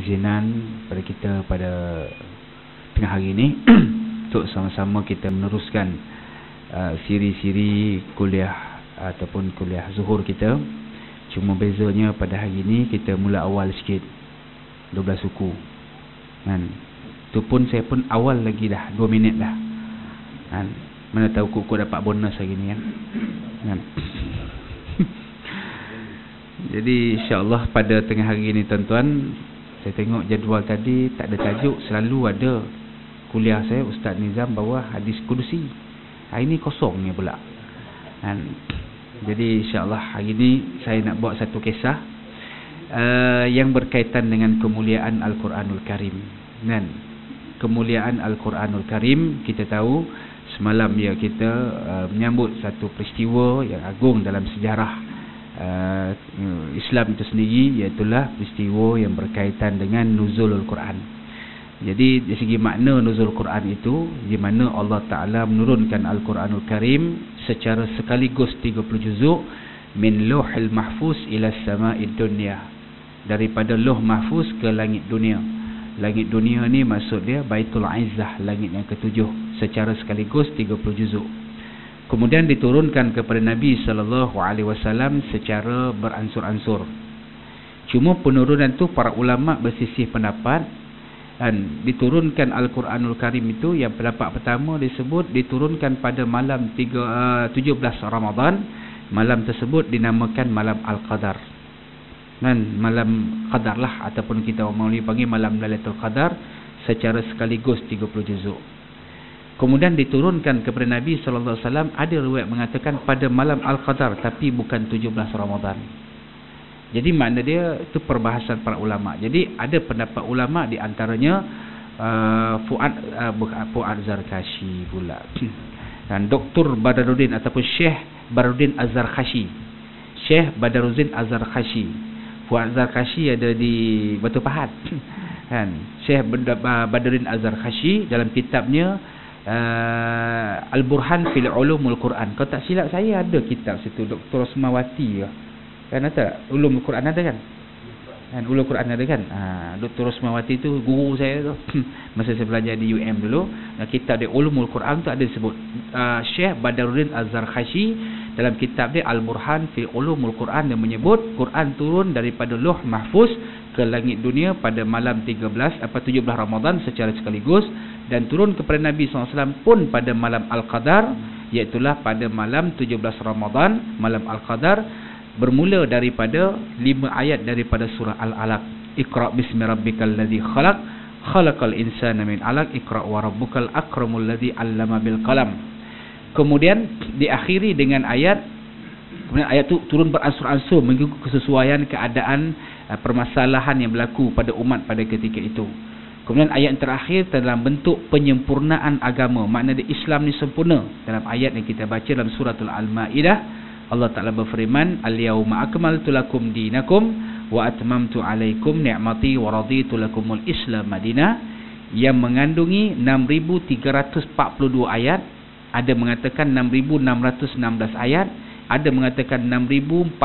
keizinan pada kita pada tengah hari ini untuk sama-sama kita meneruskan siri-siri kuliah ataupun kuliah zuhur kita. Cuma bezanya pada hari ini kita mula awal sikit, 12 suku kan. Itu pun saya pun awal lagi dah 2 minit dah kan. Mana tahu kuku dapat bonus hari ni kan. Jadi insya-Allah pada tengah hari ini tuan-tuan, saya tengok jadual tadi tak ada tajuk, selalu ada kuliah saya Ustaz Nizam bawa hadis kudusi. Hari ini kosongnya pula kan. Jadi insya-Allah hari ini saya nak buat satu kisah yang berkaitan dengan kemuliaan Al-Quranul Karim kan. Kemuliaan Al-Quranul Karim, kita tahu semalam ya kita menyambut satu peristiwa yang agung dalam sejarah Islam itu sendiri, iaitulah peristiwa yang berkaitan dengan nuzulul Quran. Jadi dari segi makna nuzul Quran itu, di mana Allah Ta'ala menurunkan Al-Quranul Karim secara sekaligus 30 juzuk min lauhil mahfuz ila sama'id dunya, daripada lauh mahfuz ke langit dunia. Langit dunia ni maksud dia Baitul Izzah, langit yang ketujuh, secara sekaligus 30 juzuk. Kemudian diturunkan kepada Nabi SAW secara beransur-ansur. Cuma penurunan tu para ulama bersisih pendapat. Dan diturunkan Al-Quranul Karim itu, yang pendapat pertama disebut diturunkan pada malam 17 Ramadan. Malam tersebut dinamakan malam Al-Qadar. Dan malam Qadar lah, ataupun kita orang panggil malam Lailatul Qadar, secara sekaligus 30 juzuk. Kemudian diturunkan kepada Nabi SAW, ada riwayat mengatakan pada malam Al-Qadar, tapi bukan 17 Ramadan. Jadi makna dia itu perbahasan para ulama. Jadi ada pendapat ulama, di antaranya Fuad Zarkashi pula dan Dr. Badaruddin ataupun Syekh Badaruddin Az-Zarkashi. Syekh Badaruddin Az-Zarkashi. Fuad Zarkashi ada di Batu Pahat kan. Syekh Badaruddin Az-Zarkashi dalam kitabnya Al-Burhan fil Ulumul Quran. Kalau tak silap saya ada kitab situ, Dr. Rosmawati kan, ada Ulumul Quran ada kan? Ulumul Quran ada kan? Dr. Rosmawati tu guru saya tu masa saya belajar di UM dulu. Kitab dia Ulumul Quran tu ada disebut Syekh Badaruddin Az-Zarkashi dalam kitab dia Al-Burhan fil Ulumul Quran, yang menyebut Quran turun daripada Lauh Mahfuz ke langit dunia pada malam 17 Ramadan secara sekaligus, dan turun kepada Nabi SAW pun pada malam Al-Qadar, iaitulah pada malam 17 Ramadan, malam Al-Qadar, bermula daripada 5 ayat daripada surah Al-Alaq. Iqra' bismi rabbikal ladzi khalaq, khalaqal insana min 'alaq, iqra' wa rabbukal akramul ladzi 'allama bil qalam. Kemudian diakhiri dengan ayat, kemudian ayat itu turun beransur-ansur mengikut kesesuaian keadaan permasalahan yang berlaku pada umat pada ketika itu. Kemudian ayat yang terakhir dalam bentuk penyempurnaan agama, makna dia Islam ni sempurna. Dalam ayat yang kita baca dalam suratul Al-Maidah, Allah Ta'ala berfirman, al-yawma akmaltu lakum dinakum wa atmamtu alaikum ni'mati wa raditu lakumul Islam madinah, yang mengandungi 6,342 ayat. Ada mengatakan 6,616 ayat, ada mengatakan 6,438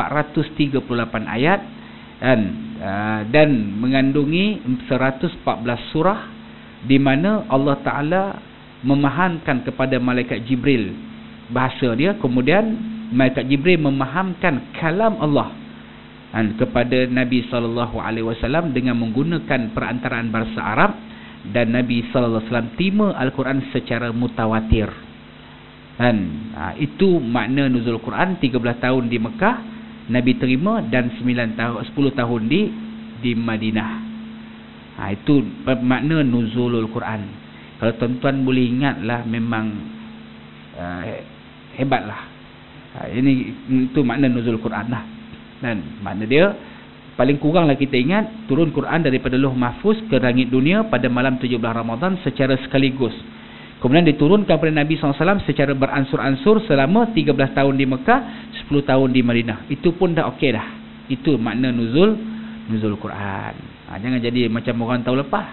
ayat, dan mengandungi 114 surah, di mana Allah Ta'ala memahamkan kepada malaikat Jibril bahasa dia, kemudian malaikat Jibril memahamkan kalam Allah kepada Nabi SAW dengan menggunakan perantaraan bahasa Arab, dan Nabi SAW terima Al-Quran secara mutawatir. Itu makna nuzul Quran. 13 tahun di Mekah Nabi terima, dan 10 tahun di Madinah. Itu makna nuzulul Quran. Kalau tuan-tuan boleh ingatlah, memang hebatlah. Ini itu makna nuzul Quran lah. Dan makna dia paling kuranglah kita ingat, turun Quran daripada Lauh Mahfuz ke langit dunia pada malam 17 Ramadan secara sekaligus. Kemudian diturunkan kepada Nabi SAW secara beransur-ansur selama 13 tahun di Mekah, 10 tahun di Madinah. Itu pun dah okey dah. Itu makna nuzul Quran. Jangan jadi macam orang tahun lepas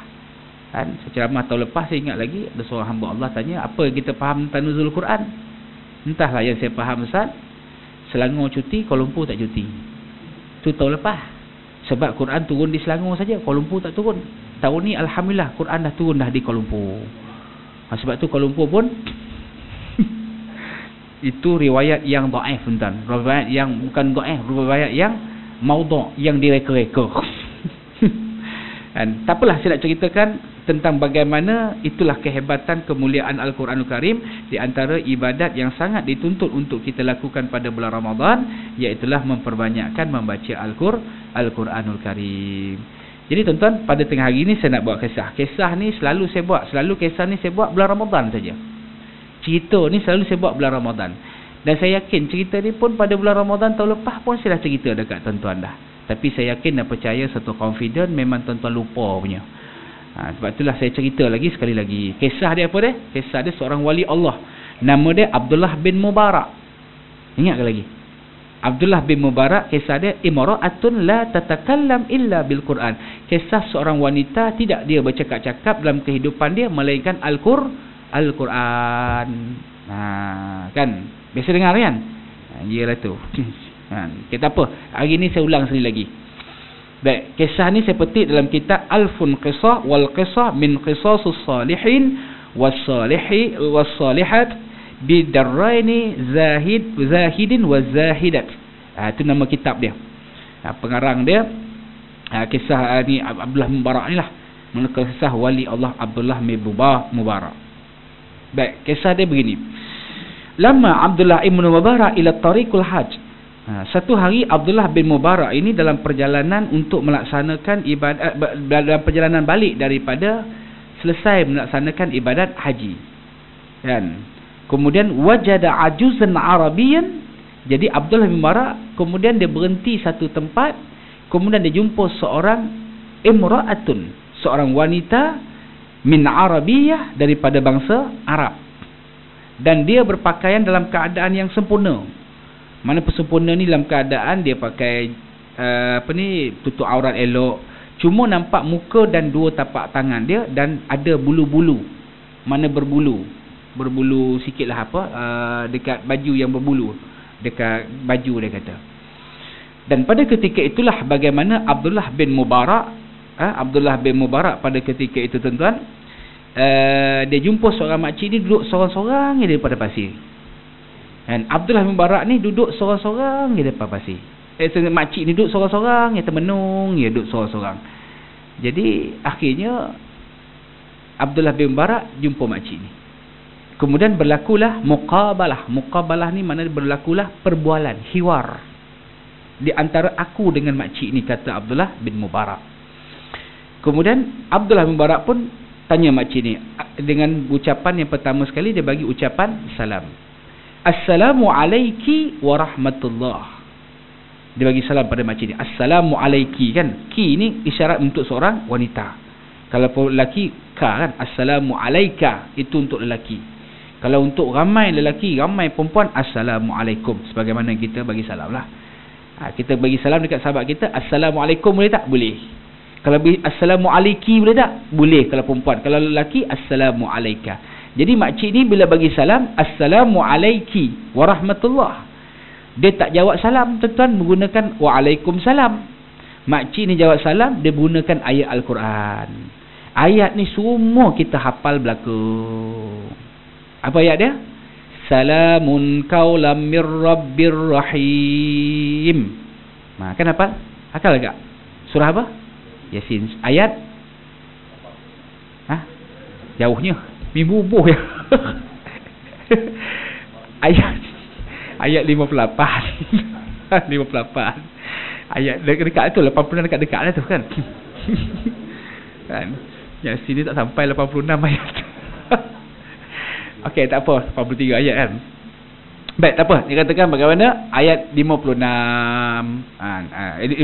kan. Seceramah tahun lepas saya ingat lagi, ada seorang hamba Allah tanya, apa yang kita faham tentang nuzul Quran? Entahlah, yang saya faham Ustaz, Selangor cuti, Kuala Lumpur tak cuti. Itu tahun lepas. Sebab Quran turun di Selangor saja, Kuala Lumpur tak turun. Tahun ni alhamdulillah Quran dah turun dah di Kuala Lumpur. Sebab tu Kuala Lumpur pun itu riwayat yang dhaif, tuan. Riwayat yang bukan dhaif, riwayat yang maudhu', yang direka-reka. Dan tak apalah, saya nak ceritakan tentang bagaimana itulah kehebatan kemuliaan Al-Quranul Karim. Di antara ibadat yang sangat dituntut untuk kita lakukan pada bulan Ramadan, iaitulah memperbanyakkan membaca Al-Quranul Karim. Jadi tuan-tuan, pada tengah hari ni saya nak buat kisah. Kisah ni selalu saya buat, kisah ni saya buat bulan Ramadan saja. Cerita ni selalu saya buat bulan Ramadan. Dan saya yakin cerita ni pun pada bulan Ramadan tahun lepas pun saya dah cerita dekat tuan-tuan dah. Tapi saya yakin dan percaya, satu confident, memang tuan-tuan lupa punya. Sebab itulah saya cerita lagi sekali lagi. Kisah dia apa dia? Kisah dia seorang wali Allah. Nama dia Abdullah bin Mubarak. Ingat ke lagi? Abdullah bin Mubarak, kisah dia imra'atun la tatakallam illa bil Quran. Kisah seorang wanita tidak dia bercakap-cakap dalam kehidupan dia melainkan Al-Quran. Kan? Biasa dengar kan? Iyalah tu. Kita apa? Hari ni saya ulang sekali lagi. Baik, kisah ni saya petik dalam kitab Alfun Qisah wal Qisah min Qisasus Salihin was Salihat bidarraini Zahidin wa Zahidat. Itu nama kitab dia. Pengarang dia kisah ni Abdullah Mubarak ni lah. Kisah wali Allah Abdullah Mubarak. Baik, kisah dia begini. Lama Abdullah ibn Mubarak ila tariqul hajj. Satu hari Abdullah bin Mubarak ini dalam perjalanan untuk melaksanakan ibadat, dalam perjalanan balik daripada selesai melaksanakan ibadat haji. Dan kemudian wajada ajuzan Arabiyan. Jadi Abdullah bin Mubarak kemudian dia berhenti satu tempat, kemudian dia jumpa seorang imra'atun, seorang wanita min Arabiyah, daripada bangsa Arab. Dan dia berpakaian dalam keadaan yang sempurna. Mana persempurna ni dalam keadaan dia pakai tutup aurat elok. Cuma nampak muka dan dua tapak tangan dia, dan ada bulu-bulu. Mana berbulu sikitlah dekat baju yang berbulu, dekat baju dia kata. Dan pada ketika itulah bagaimana Abdullah bin Mubarak pada ketika itu tuan-tuan, dia jumpa seorang makcik ni duduk sorang-sorang di depan pasir. Dan Abdullah bin Mubarak ni duduk sorang-sorang di depan pasir. Makcik ni duduk sorang-sorang, dia termenung, dia duduk sorang-sorang. Jadi akhirnya Abdullah bin Mubarak jumpa makcik ni. Kemudian berlakulah muqabalah. Muqabalah ni maknanya berlakulah perbualan, hiwar di antara aku dengan makcik ni, kata Abdullah bin Mubarak. Kemudian Abdullah bin Mubarak pun tanya makcik ni dengan ucapan yang pertama sekali, dia bagi ucapan salam. Assalamu alayki wa rahmatullah. Dia bagi salam pada makcik ni. Assalamu alayki, kan? Ki ni isyarat untuk seorang wanita. Kalau lelaki, ka kan? Assalamu alayka, itu untuk lelaki. Kalau untuk ramai lelaki, ramai perempuan, Assalamualaikum. Sebagaimana kita bagi salam lah. Kita bagi salam dekat sahabat kita, Assalamualaikum, boleh tak? Boleh. Kalau bagi Assalamualaikum, boleh tak? Boleh kalau perempuan. Kalau lelaki, Assalamualaika. Jadi makcik ni bila bagi salam, Assalamualaiki warahmatullah, dia tak jawab salam tuan-tuan menggunakan Waalaikumsalam. Makcik ni jawab salam, dia gunakan ayat Al-Quran. Ayat ni semua kita hafal belaka. Apa ayat dia? Salamun qaulam mir rabbir rahim. Kan hafal? Hafal tak? Surah apa? Yasin. Ayat? Jauhnya. Minggu bubuh ya. Ayat 58. 58. Ayat dekat tu 80 dekat lah tu kan. Kan. Yang sini tak sampai 86 ayat. Okey, tak apa, 83 ayat kan. Baik, tak apa. Dia katakan bagaimana ayat 56.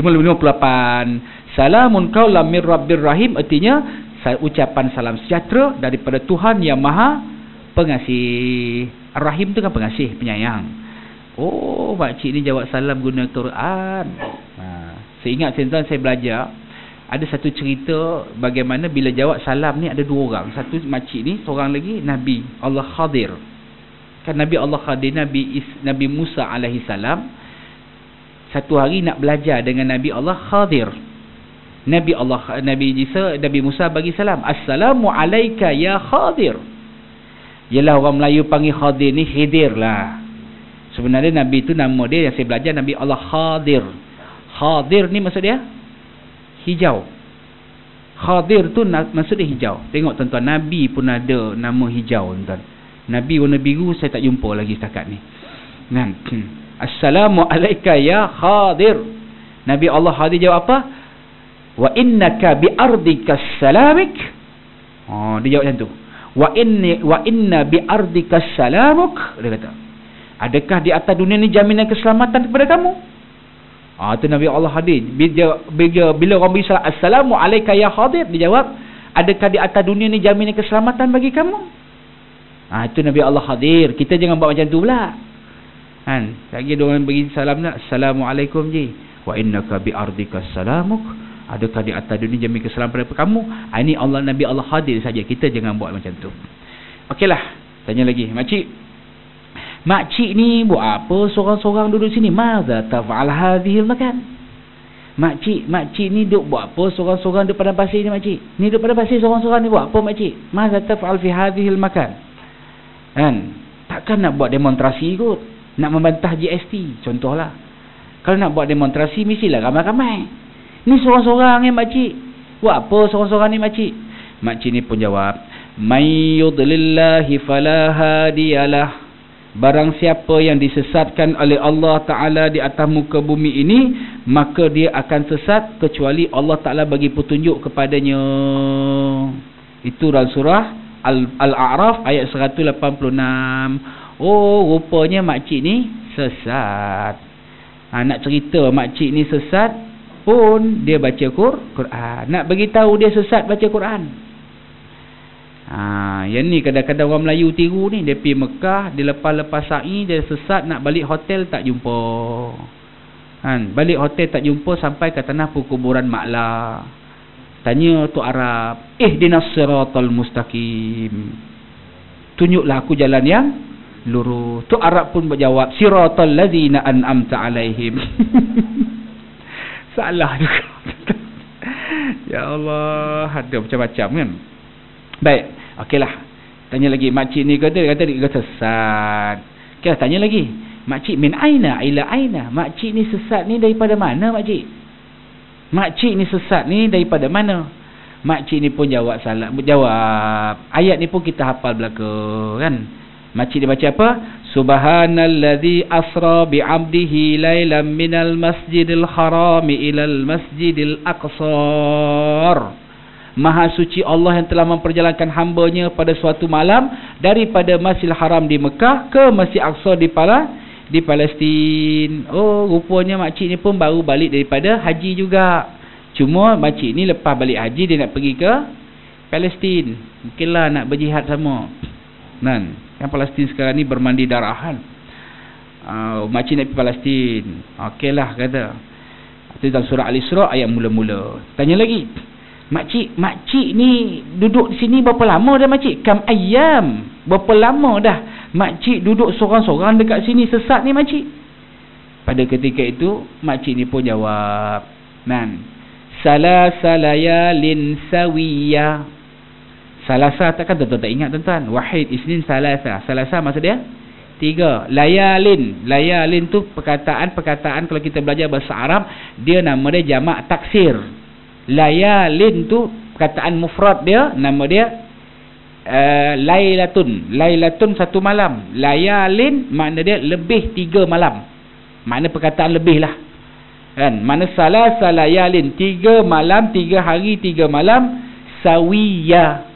58. Salamun qaulam mir rabbir rahim, artinya ucapan salam sejahtera daripada Tuhan yang Maha Pengasih. Ar-Rahim tu kan pengasih, penyayang. Oh, makcik ni jawab salam guna Quran. Saya ingat tuan-tuan, saya belajar ada satu cerita bagaimana bila jawab salam ni ada dua orang. Satu makcik ni, seorang lagi Nabi Allah Khadir. Kan Nabi Allah Khadir, Nabi Musa alaihi salam satu hari nak belajar dengan Nabi Allah Khadir. Nabi Musa bagi salam, assalamu alayka ya Khadir. Yalah orang Melayu panggil Khadir ni Khidir lah. Sebenarnya Nabi tu nama dia yang saya belajar Nabi Allah Khadir. Khadir ni maksud dia hijau. Khadir tu maksud dia hijau. Tengok tuan-tuan, Nabi pun ada nama hijau tuan-tuan. Nabi warna biru saya tak jumpa lagi setakat ni. Assalamu alayka ya Khadir. Nabi Allah Khadir jawab apa? Wa innaka bi ardika salamik. Dia jawab macam tu. Wa inna bi ardika salamuk. Dia kata, adakah di atas dunia ni jaminan keselamatan kepada kamu? Itu Nabi Allah Hadir. Bila orang bersalam, assalamu alayka ya Khadir, dia jawab, adakah di atas dunia ni jaminan keselamatan bagi kamu? Itu Nabi Allah Hadir. Kita jangan buat macam tu pula. Lagi ada orang bagi salam nak, assalamualaikum je. Wa innaka bi ardika salamuk. Adakah di atas dunia jaminan keselamatan kepada kamu? Ini Allah, Nabi Allah Hadir saja. Kita jangan buat macam tu. Okeylah, tanya lagi. Makcik ni buat apa seorang-seorang duduk sini? Maza taf'al hadhil makan? Makcik ni duduk buat apa seorang-seorang duduk pada pasir ni makcik? Ni duduk pada pasir seorang-seorang ni buat apa makcik? Maza taf'al fi hadhil makan? Takkan nak buat demonstrasi kot, nak membantah GST contohlah. Kalau nak buat demonstrasi mestilah ramai-ramai. Ni seorang-seorang ni makcik. Buat apa seorang-seorang ni makcik? Makcik ni pun jawab, may yudlillahi fala hadiyalah. Barang siapa yang disesatkan oleh Allah Ta'ala di atas muka bumi ini, maka dia akan sesat kecuali Allah Ta'ala bagi petunjuk kepadanya. Itu dalam surah Al-A'raf ayat 186. Rupanya makcik ni sesat. Nak cerita makcik ni sesat pun dia baca Quran. Nak bagi tahu dia sesat baca Quran. Yang ni kadang-kadang orang Melayu tiru ni. Dia pergi Mekah, dia lepas-lepas sa'i, dia sesat nak balik hotel tak jumpa. Balik hotel tak jumpa sampai ke tanah perkuburan Maklah. Tanya Tok Arab, ihdinas siratal mustaqim. Tunjuklah aku jalan yang lurus. Tok Arab pun berjawab, siratal ladzina an'amta alaihim. Salah juga. Ya Allah, ada macam-macam kan. Baik, okeylah. Tanya lagi, makcik ni kata dia sesat. Okeylah, tanya lagi. Makcik min aina ila aina? Makcik ni sesat ni daripada mana makcik? Makcik ni sesat ni daripada mana? Makcik ni pun jawab ayat ni pun kita hafal belaka kan. Makcik dia baca apa? Subhanallazi asra bi 'abdihi lailan minal masjidil harami ilal masjidil aqsar. Maha suci Allah yang telah memperjalankan hamba-Nya pada suatu malam daripada Masjidil Haram di Mekah ke Masjid Aqsa di Palestin. Rupanya makcik ni pun baru balik daripada haji juga. Cuma makcik ni lepas balik haji dia nak pergi ke Palestin. Mungkinlah nak berjihad sama. Yang Palestin sekarang ni bermandi darahan. Makcik nak pergi Palestin. Okeylah kata. Itu dalam surah Al-Isra ayat mula-mula. Tanya lagi. Makcik ni duduk di sini berapa lama dah makcik? Kam ayyam. Berapa lama dah makcik duduk sorang-sorang dekat sini sesat ni makcik? Pada ketika itu makcik ni pun jawab, salasa layalin sawiya. Salasa takkan tuan-tuan tak ingat tuan-tuan? Wahid, isnin, salasa. Salasa maksud dia 3. Layalin tu perkataan kalau kita belajar bahasa Arab, dia nama dia jamak taksir. Layalin tu perkataan mufrad dia, nama dia Lailatun satu malam. Layalin makna dia lebih 3 malam. Makna perkataan lebih lah kan. Makna salasa layalin 3 malam, 3 hari 3 malam. Sawiya.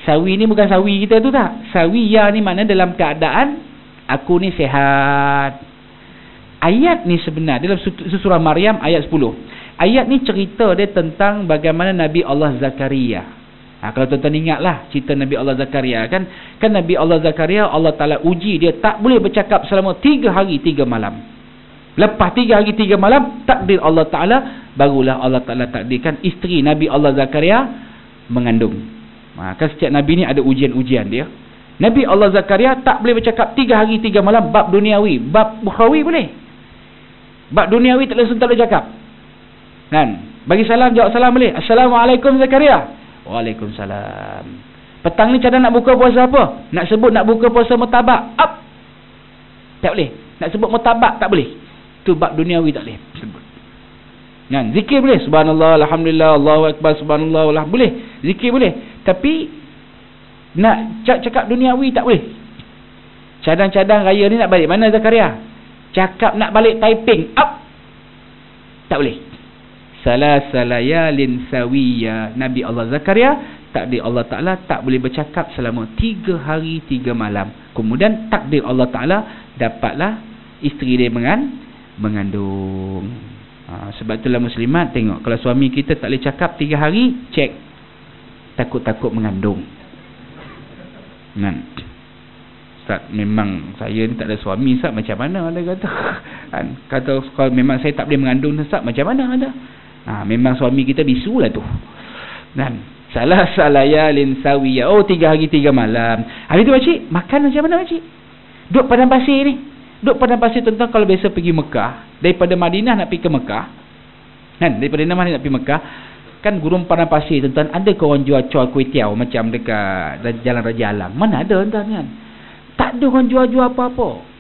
Sawi ni bukan sawi kita tu tak. Sawiya ni makna dalam keadaan aku ni sihat. Ayat ni sebenarnya dalam surah Maryam ayat 10. Ayat ni cerita dia tentang bagaimana Nabi Allah Zakaria. Kalau tuan-tuan ingatlah cerita Nabi Allah Zakaria kan Nabi Allah Zakaria, Allah Ta'ala uji dia tak boleh bercakap selama 3 hari 3 malam. Lepas 3 hari 3 malam, takdir Allah Ta'ala, barulah Allah Ta'ala takdirkan isteri Nabi Allah Zakaria mengandung. Kan setiap Nabi ni ada ujian-ujian dia. Nabi Allah Zakaria tak boleh bercakap 3 hari 3 malam bab duniawi. Bab ukhrawi boleh, bab duniawi tak boleh cakap kan. Bagi salam, jawab salam boleh. Assalamualaikum Zakaria. Waalaikumsalam. Petang ni cadang nak buka puasa apa? Nak sebut nak buka puasa murtabak. Up. Tak boleh. Nak sebut murtabak tak boleh. Tu bab duniawi tak boleh sebut. Kan, zikir boleh. Subhanallah, alhamdulillah, Allahu akbar, subhanallah, wallah. Boleh. Zikir boleh. Tapi nak cakap duniawi tak boleh. Cadang-cadang raya ni nak balik mana Zakaria? Cakap nak balik Taiping. Up. Tak boleh. Salasalayalin sawiya. Nabi Allah Zakaria, takdir Allah Ta'ala tak boleh bercakap selama 3 hari 3 malam. Kemudian takdir Allah Ta'ala, dapatlah isteri dia mengandung. Sebab itulah muslimat tengok, kalau suami kita tak boleh cakap 3 hari, cek, takut-takut mengandung. Ustaz, memang saya ni tak ada suami, Ustaz, macam mana ada kata? Kata kalau memang saya tak boleh mengandung, Ustaz, macam mana ada? Memang suami kita bisu lah tu. Salah salayalin sawiya. 3 hari 3 malam. Hari tu makcik, makan macam mana makcik? Duduk padang pasir ni. Duduk padang pasir tentang kalau biasa pergi Mekah, daripada Madinah nak pergi ke Mekah. Daripada Madinah nak pergi Mekah, kan gurun padang pasir tuan-tuan, ada ke orang jual kuih tiaw macam dekat Jalan Raja Alam? Mana ada tuan kan? Tak ada orang jual apa-apa.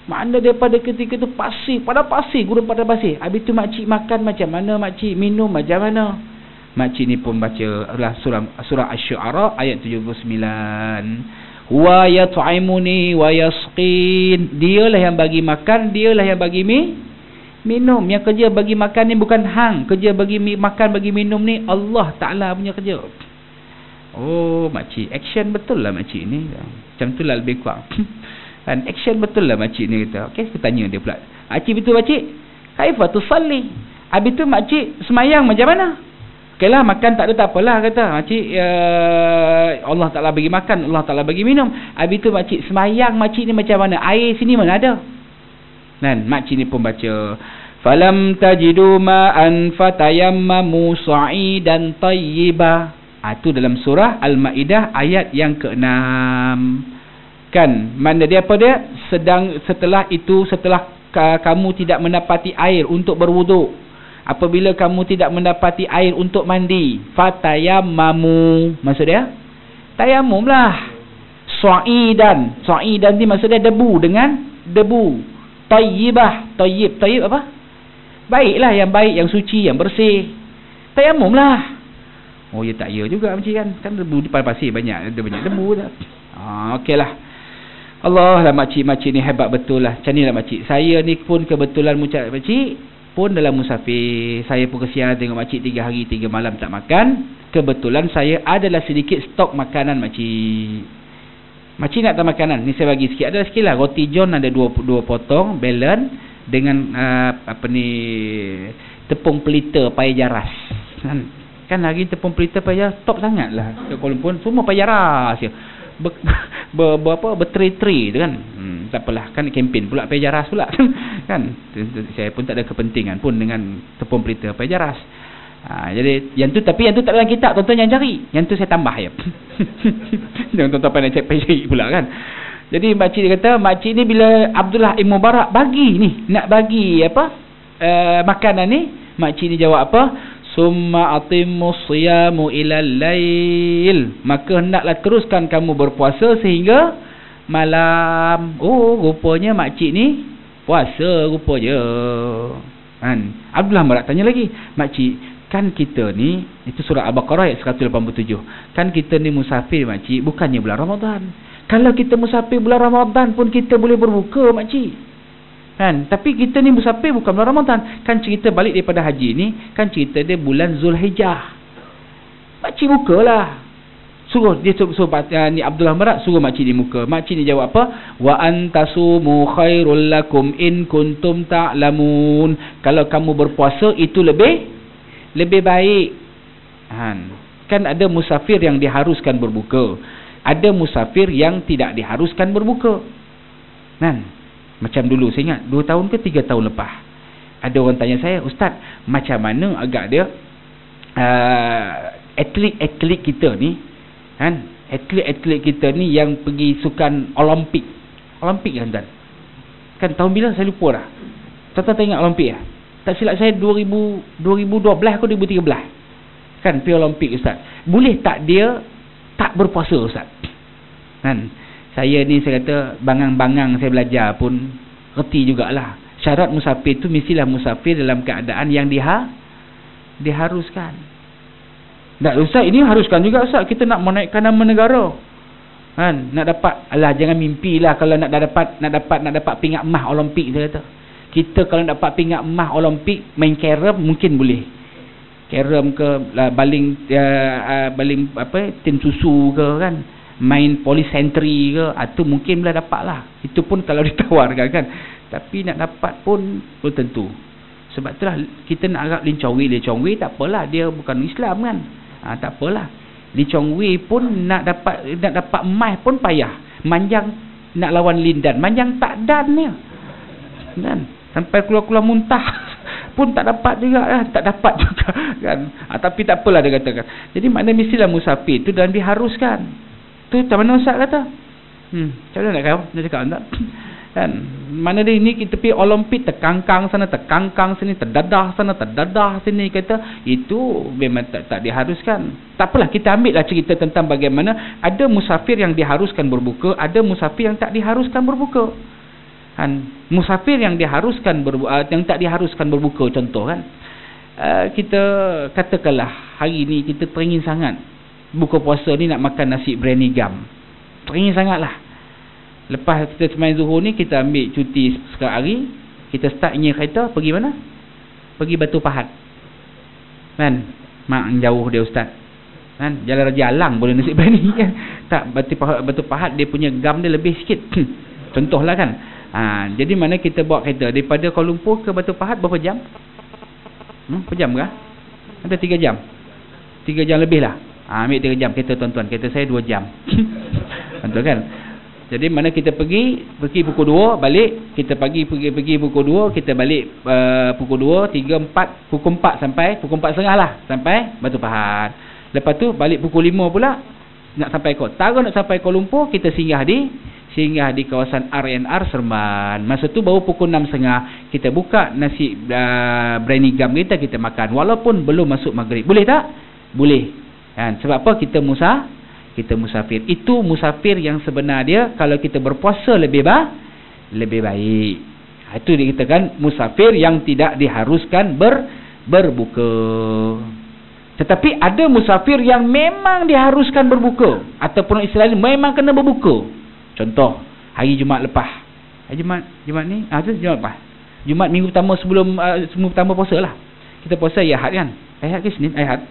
Mana daripada ketika tu pasir, padang pasir, gurun padang pasir. Habis tu makcik makan macam mana makcik, minum macam mana? Makcik ni pun baca surah Asy-Syu'ara ayat 79. Wa yat'imuni wa yasqin. Dialah yang bagi makan, dialah yang bagi minum. Yang kerja bagi makan ni bukan hang, kerja bagi makan, bagi minum ni Allah Ta'ala punya kerja. Oh makcik, action betul lah makcik ni. Macam tu lah lebih kurang. Dan action betul lah makcik ni kata. Okey, aku tanya dia pula. Makcik betul makcik? Kaifa tusalli? Habis tu makcik semayang macam mana? Okeylah, makan tak ada tak apalah kata. Makcik Allah Ta'ala bagi makan, Allah Ta'ala bagi minum. Habis tu makcik semayang, makcik ni macam mana? Air sini mana ada? Dan makcik ni pun baca, falam tajidu ma'an fatayammamu sa'idan tayyiba. Itu dalam surah Al-Ma'idah ayat yang ke-6. Kan, mana dia apa dia? Setelah kamu tidak mendapati air untuk berwuduk, apabila kamu tidak mendapati air untuk mandi, fatayammamu, maksud dia tayamum lah. Sa'idan ni maksud dia debu, dengan debu. Tayyibah, tayyib apa? Baiklah, yang baik, yang suci, yang bersih. Tayamum lah. Oh ya, tak ya juga macam kan debu di pasir banyak, ada banyak debu dah. Okeylah. Allah lah, makcik ni hebat betul lah. Macam ni lah makcik. Saya ni pun kebetulan makcik pun dalam musafir. Saya pun kesian tengok makcik 3 hari 3 malam tak makan. Kebetulan saya adalah sedikit stok makanan makcik. Makcik nak tahu makanan? Ni saya bagi sikit. Ada sikit lah. Roti john ada 2 potong, balance dengan tepung pelita paya jaras. Kan hari tepung pelita paya jaras top sangat lah. Ke Kuala Lumpur semua paya jaras je. Berteri-teri tu kan. Tak apalah, kan kempen pula paya jaras pula. Kan saya pun tak ada kepentingan pun dengan tepung pelita paya jaras. Jadi yang tu tak dalam kitab, tuan-tuan yang cari. Yang tu saya tambah ya. Jangan tuan-tuan pandai cari pula kan. Jadi makcik dia kata, makcik ni bila Abdullah Ibn Mubarak nak bagi makanan ni, makcik ni jawab apa? Summa atimmus siyamu ilal lail. Maka hendaklah teruskan kamu berpuasa sehingga malam. Oh, rupanya makcik ni puasa rupanya. Kan? Abdullah Barak tanya lagi, makcik, kan kita ni, itu surah Al-Baqarah ayat 187. Kan kita ni musafir makcik, bukannya bulan Ramadan. Kalau kita musafir bulan Ramadan pun kita boleh berbuka makcik. Kan? Tapi kita ni musafir bukan bulan Ramadan. Kan cerita balik daripada haji ni, kan cerita dia bulan Zulhijjah. Makcik bukalah. Suruh ni Abdullah Barak suruh makcik ni muka. Makcik ni jawab apa? Wa antasumu khairul lakum in kuntum ta'lamun. Kalau kamu berpuasa itu lebih baik. Kan ada musafir yang diharuskan berbuka, ada musafir yang tidak diharuskan berbuka. Macam dulu saya ingat 2 tahun ke 3 tahun lepas, ada orang tanya saya, Ustaz, macam mana agak dia atlet kita ni kan, atlet kita ni yang pergi sukan Olimpik kan tahun bila saya lupa dah. Tuan-tuan tak ingat Olimpik lah? Tak silap saya 2012 ke 2013. Kan pergi Olimpik Ustaz. Boleh tak dia tak berpuasa Ustaz? Kan saya ni saya kata bangang-bangang saya belajar pun reti jugalah. Syarat musafir tu mestilah musafir dalam keadaan yang diharuskan. Tak Ustaz, ini haruskan juga Ustaz. Kita nak menaikkan nama negara. Kan nak dapat, alah jangan mimpilah kalau nak dapat pingat emas Olimpik saya kata. Kita kalau nak dapat pingat emas Olimpik main carom mungkin boleh. Carom ke baling tin susu ke kan. Main polycentery ke, itu mungkin boleh dapat lah. Itu pun kalau ditawarkan kan. Tapi nak dapat pun belum tentu. Sebab itulah kita nak agak Lee Chong Wei tak apalah, dia bukan Islam kan. Tak apalah. Lee Chong Wei pun nak dapat emas pun payah. Manjang nak lawan Lindan, manjang tak dan dia. Kan? Sampai keluar-keluar muntah pun tak dapat juga kan. Tak dapat juga kan. Tapi tak apalah dia katakan. Jadi maknanya mestilah musafir tu dan diharuskan. Tu macam mana Ustaz kata? Macam mana nak cakap tak? Kan? Mana dia ini kita pergi Olimpik terkangkang sana, terkangkang sini, terdadah sana, terdadah sini, kata itu memang tak diharuskan. Tak apalah, kita ambil lah cerita tentang bagaimana ada musafir yang diharuskan berbuka, ada musafir yang tak diharuskan berbuka. Kan? Musafir yang diharuskan yang tak diharuskan berbuka contoh kan. Kita katakanlah hari ni kita teringin sangat buka puasa ni nak makan nasi biryani gam. Teringin sangatlah. Lepas kita semain zuhur ni, kita ambil cuti sekarang hari, kita startnya kereta, pergi mana? Pergi Batu Pahat. Kan? Mak jauh dia Ustaz. Kan? Jalan Raja Alang boleh nasi biryani kan? Tak, Batu Pahat dia punya gam dia lebih sikit. Contohlah kan. Jadi mana kita bawa kereta daripada Kuala Lumpur ke Batu Pahat berapa jam? Berapa jam ke? Ada 3 jam. 3 jam lebih lah. Ambil 3 jam kereta tuan-tuan. Kereta saya 2 jam. Betul kan? Jadi mana kita pergi pukul 2, balik, kita pergi pukul 2, kita balik pukul 2, 3, 4, pukul 4 sampai, pukul 4.30 lah, sampai Batu Pahat. Lepas tu balik pukul 5 pula, nak sampai Taruh nak sampai Kuala Lumpur, kita singgah di kawasan RNR Seremban. Masa tu baru pukul 6.30, kita buka nasi biryani gam kita makan. Walaupun belum masuk maghrib. Boleh tak? Boleh. Kan? Sebab apa? Kita musafir. Itu musafir yang sebenarnya kalau kita berpuasa lebih baik. Itu dikatakan musafir yang tidak diharuskan berbuka. Tetapi ada musafir yang memang diharuskan berbuka, ataupun istilahnya memang kena berbuka. Contoh hari Jumaat lepas. Jumaat ni, tu Jumaat lepas. Jumaat minggu pertama sebelum pertama puasa lah. Kita puasa Ahad kan? Ahad ke Senin? Ahad.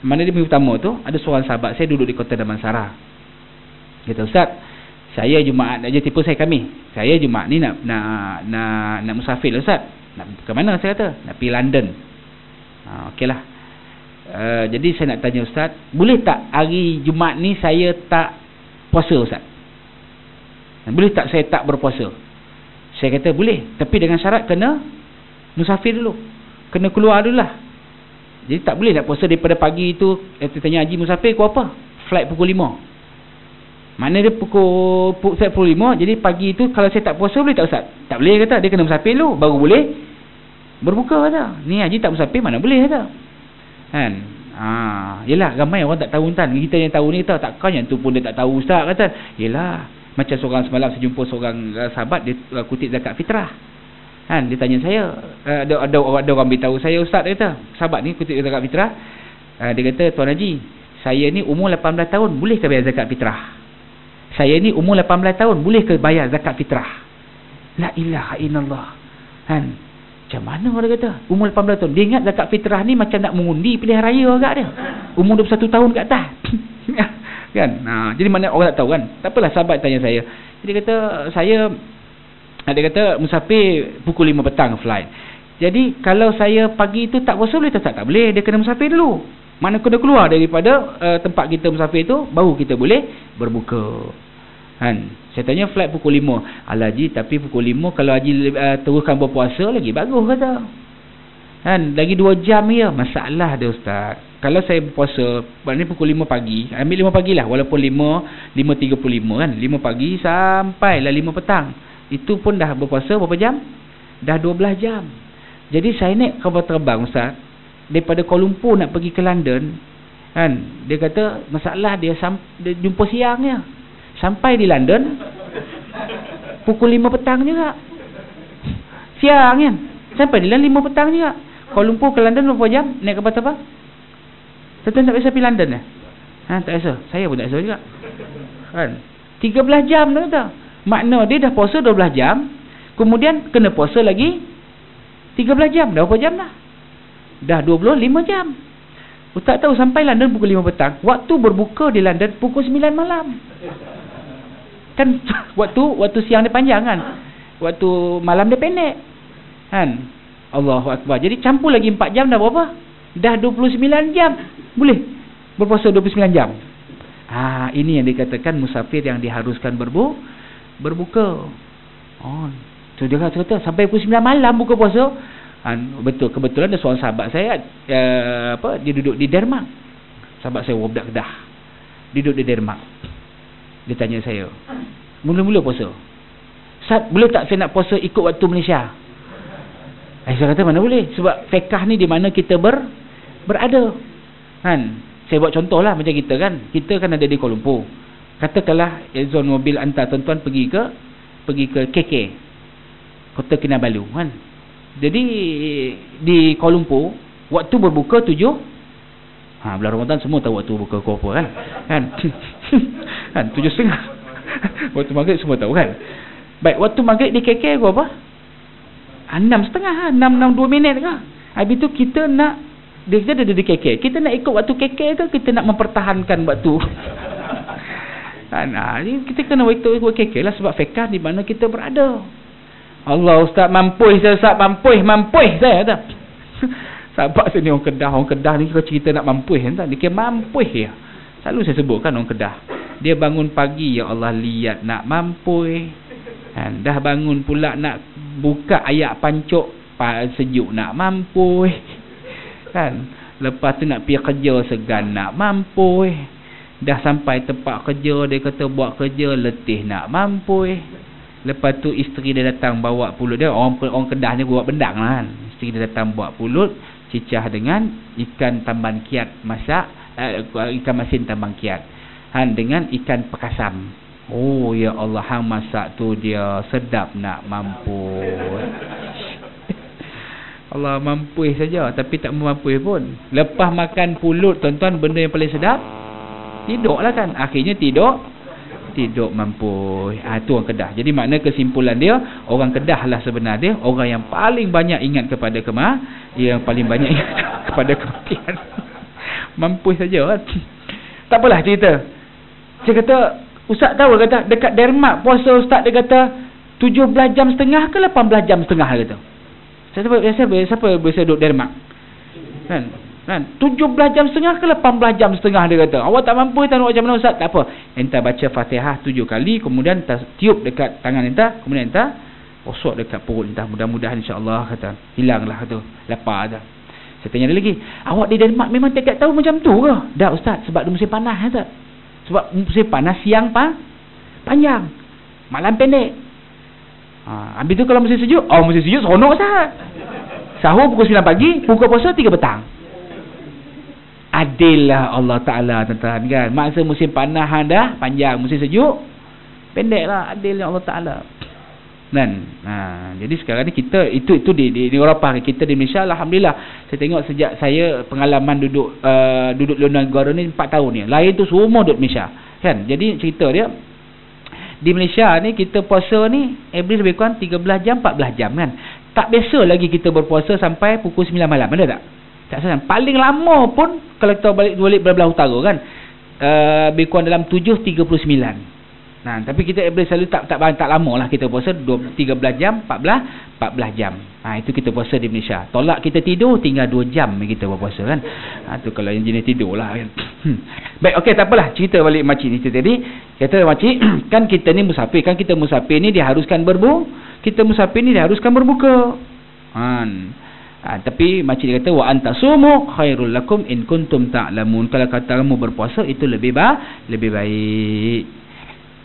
Mana dia minggu pertama tu ada seorang sahabat saya duduk di Kota Damansara. Kata Ustaz, saya Jumaat aja tipu kami. Saya Jumaat ni nak musafir lah Ustaz. Nak ke mana saya kata? Nak pergi London. Okeylah. Jadi saya nak tanya Ustaz, boleh tak hari Jumaat ni saya tak puasa Ustaz? Boleh tak saya tak berpuasa? Saya kata boleh, tapi dengan syarat kena musafir dulu. Kena keluar dulu lah. Jadi tak boleh nak puasa daripada pagi tu. Kita tanya Haji musafir pukul apa? Flight pukul 5. Mana dia pukul 5. Jadi pagi tu kalau saya tak puasa boleh tak Ustaz? Tak boleh kata. Dia kena musafir dulu baru boleh berbuka kata. Ni Haji tak musafir mana boleh kata. Kan? Yelah ramai orang tak tahu kan. Kita yang tahu ni kata takkan yang tu pun dia tak tahu Ustaz kata. Yelah macam seorang semalam saya jumpa seorang sahabat dia kutip zakat fitrah. Kan dia tanya saya, ada orang beritahu saya Ustaz, dia kata sahabat ni kutip zakat fitrah. Dia kata Tuan Haji, saya ni umur 18 tahun boleh ke bayar zakat fitrah? Saya ni umur 18 tahun boleh ke bayar zakat fitrah? La ilaha illallah. Kan macam mana orang kata umur 18 tahun? Dia ingat zakat fitrah ni macam nak mengundi pilihan raya agak dia. Umur 21 tahun kat atas. Kan? Jadi mana orang tak tahu kan. Tak apalah sahabat tanya saya. Jadi kata dia kata musafir pukul 5 petang flight. Jadi kalau saya pagi tu tak puasa boleh tak? Tak boleh, dia kena musafir dulu. Mana kena keluar daripada tempat kita musafir tu baru kita boleh berbuka. Kan? Saya tanya flight pukul 5. Alah Haji, tapi pukul 5 kalau Haji teruskan berpuasa lagi bagus kata. Kan? Lagi 2 jam ya. Masalah dia Ustaz. Kalau saya berpuasa ni pukul 5 pagi, ambil 5 pagi lah walaupun 5.35 kan. 5 pagi sampai lah 5 petang. Itu pun dah berpuasa berapa jam? Dah 12 jam. Jadi saya naik kapal terbang Ustaz, daripada Kuala Lumpur nak pergi ke London kan. Dia kata masalah dia jumpa siangnya. Sampai di London pukul 5 petang juga. Siang kan. Sampai di London 5 petang juga. Kuala Lumpur ke London berapa jam naik kapal terbang? Tuan-tuan tak biasa pergi London dah? Tak biasa. Saya pun tak biasa juga. Kan? 13 jam dah kata. Makna dia dah puasa 12 jam. Kemudian kena puasa lagi 13 jam. Dah berapa jam dah? Dah 25 jam. Ustaz tahu sampai London pukul 5 petang. Waktu berbuka di London pukul 9 malam. Kan waktu siang dia panjang kan. Waktu malam dia pendek. Kan? Allahu Akbar. Jadi campur lagi 4 jam dah berapa? Dah 29 jam. Boleh berpuasa 29 jam. Ini yang dikatakan musafir yang diharuskan berbuka. So dia kata sampai pukul 9 malam buka puasa. Betul, kebetulan ada seorang sahabat saya dia duduk di Denmark. Sahabat saya budak Kedah. Duduk di Denmark. Dia tanya saya, mula-mula puasa, Ustaz, boleh tak saya nak puasa ikut waktu Malaysia? Saya kata mana boleh, sebab fiqh ni di mana kita berada kan. Saya buat contoh lah macam kita kan. Kita kan ada di Kuala Lumpur. Katakanlah zon mobil hantar tuan-tuan pergi ke KK, Kota Kinabalu kan. Jadi di Kuala Lumpur waktu berbuka 7. Bulan Ramadan semua tahu waktu buka berapa kan. Kan 7.30. Waktu maghrib semua tahu kan. Baik, waktu maghrib di KK berapa? 6.30, 6.2 minit ke. Habis tu kita nak, dia ada di KK, kita nak ikut waktu KK ke kita nak mempertahankan waktu? Kita kena ikut KK lah, sebab fiqh di mana kita berada. Allah, Ustaz mampuih saya, Ustaz mampuih saya kata. Sahabat saya ni orang Kedah ni kalau cerita nak mampuih kan, dia kira mampuih ya. Selalu saya sebutkan orang Kedah. Dia bangun pagi, ya Allah, lihat nak mampuih. Dah bangun pula nak buka ayat pancuk, sejuk nak mampuih. Kan? Lepas tu nak pergi kerja segan nak mampuih. Dah sampai tempat kerja, dia kata buat kerja letih nak mampuih. Lepas tu isteri dia datang bawa pulut dia. Orang Kedah ni buat bendang lah kan. Isteri dia datang bawa pulut cicah dengan ikan tambang kiat masak, ikan masin tambang kiat dengan ikan pekasam. Oh ya Allah, hang masak tu dia sedap nak mampuih. Allah, mampuih saja tapi tak mampuih pun. Lepas makan pulut tuan-tuan, benda yang paling sedap tidur lah kan. Akhirnya tidur mampuih. Itu orang Kedah. Jadi makna kesimpulan dia, orang Kedah lah sebenarnya orang yang paling banyak ingat kepada yang paling banyak ingat kepada kematian. Mampuih saja kan. Tak apalah cerita. Saya kata, Ustaz tahu, kata dekat Denmark puasa Ustaz, dia kata 17 jam setengah ke 18 jam setengah kata. Siapa biasa duduk Denmark? Kan? 17 jam setengah ke 18 jam setengah dia kata. Awak tak mampu, tak nak macam mana Ustaz? Tak apa. Entah baca Fatihah 7 kali, kemudian entah tiup dekat tangan entah, kemudian entah osok dekat perut entah. Mudah-mudahan insya-Allah kata hilanglah tu lapar dah. Saya tanya dia lagi, awak di Denmark memang tiap tahun macam tu ke? Dah Ustaz, sebab musim panas kata. Sebab musim panas siang panjang, malam pendek. Habis tu kalau musim sejuk, musim sejuk seronok Ustaz. Sahur pukul 9 pagi, buka puasa 3 petang. Adil lah Allah Ta'ala tuan-tuan kan. Masa musim panas dah panjang, musim sejuk pendek lah. Adil Allah Ta'ala kan. Jadi sekarang ni kita itu di Eropah, kita di Malaysia alhamdulillah. Saya tengok sejak saya pengalaman duduk luar negara ni 4 tahun ni, lain tu semua duduk Malaysia kan. Jadi cerita dia di Malaysia ni, kita puasa ni average lebih kurang 13 jam 14 jam kan. Tak biasa lagi kita berpuasa sampai pukul 9 malam, ada tak? Tak salah. Paling lama pun kalau kita balik belah utara kan, lebih kurang dalam 7.39. Tapi kita average selalu tak lama lah kita puasa 13 jam 14 jam. Itu kita puasa di Malaysia. Tolak kita tidur tinggal 2 jam kita berpuasa kan. Tu kalau yang jenis tidur lah kan. Baik, okey, tak apalah, cerita balik makcik ni tadi. Kata makcik, kan kita ni musafir, kan kita musafir ni diharuskan berbuka. Tapi makcik dia kata wa antasumu khairul lakum in kuntum ta'lamun. Kalau kata kamu berpuasa itu lebih baik.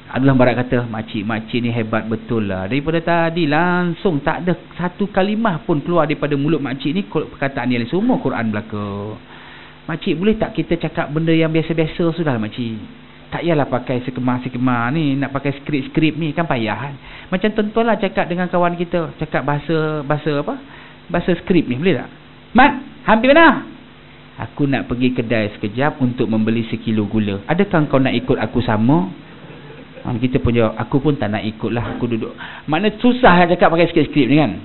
Adalah barat kata, makcik ni hebat betul lah. Daripada tadi langsung tak ada satu kalimah pun keluar daripada mulut makcik ni perkataan dia semua Quran belaka. Makcik, boleh tak kita cakap benda yang biasa-biasa sudah lah makcik. Tak payahlah pakai sekemar-sekemar ni, nak pakai skrip-skrip ni kan payah kan. Macam tuan-tuan lah cakap dengan kawan kita, cakap bahasa apa? Bahasa skrip ni, boleh tak? Mat, hampir mana? Aku nak pergi kedai sekejap untuk membeli sekilo gula. Adakah kau nak ikut aku sama? Kita pun jawab, aku pun tak nak ikut lah, aku duduk. Maknanya susah lah cakap pakai skrip-skrip ni kan.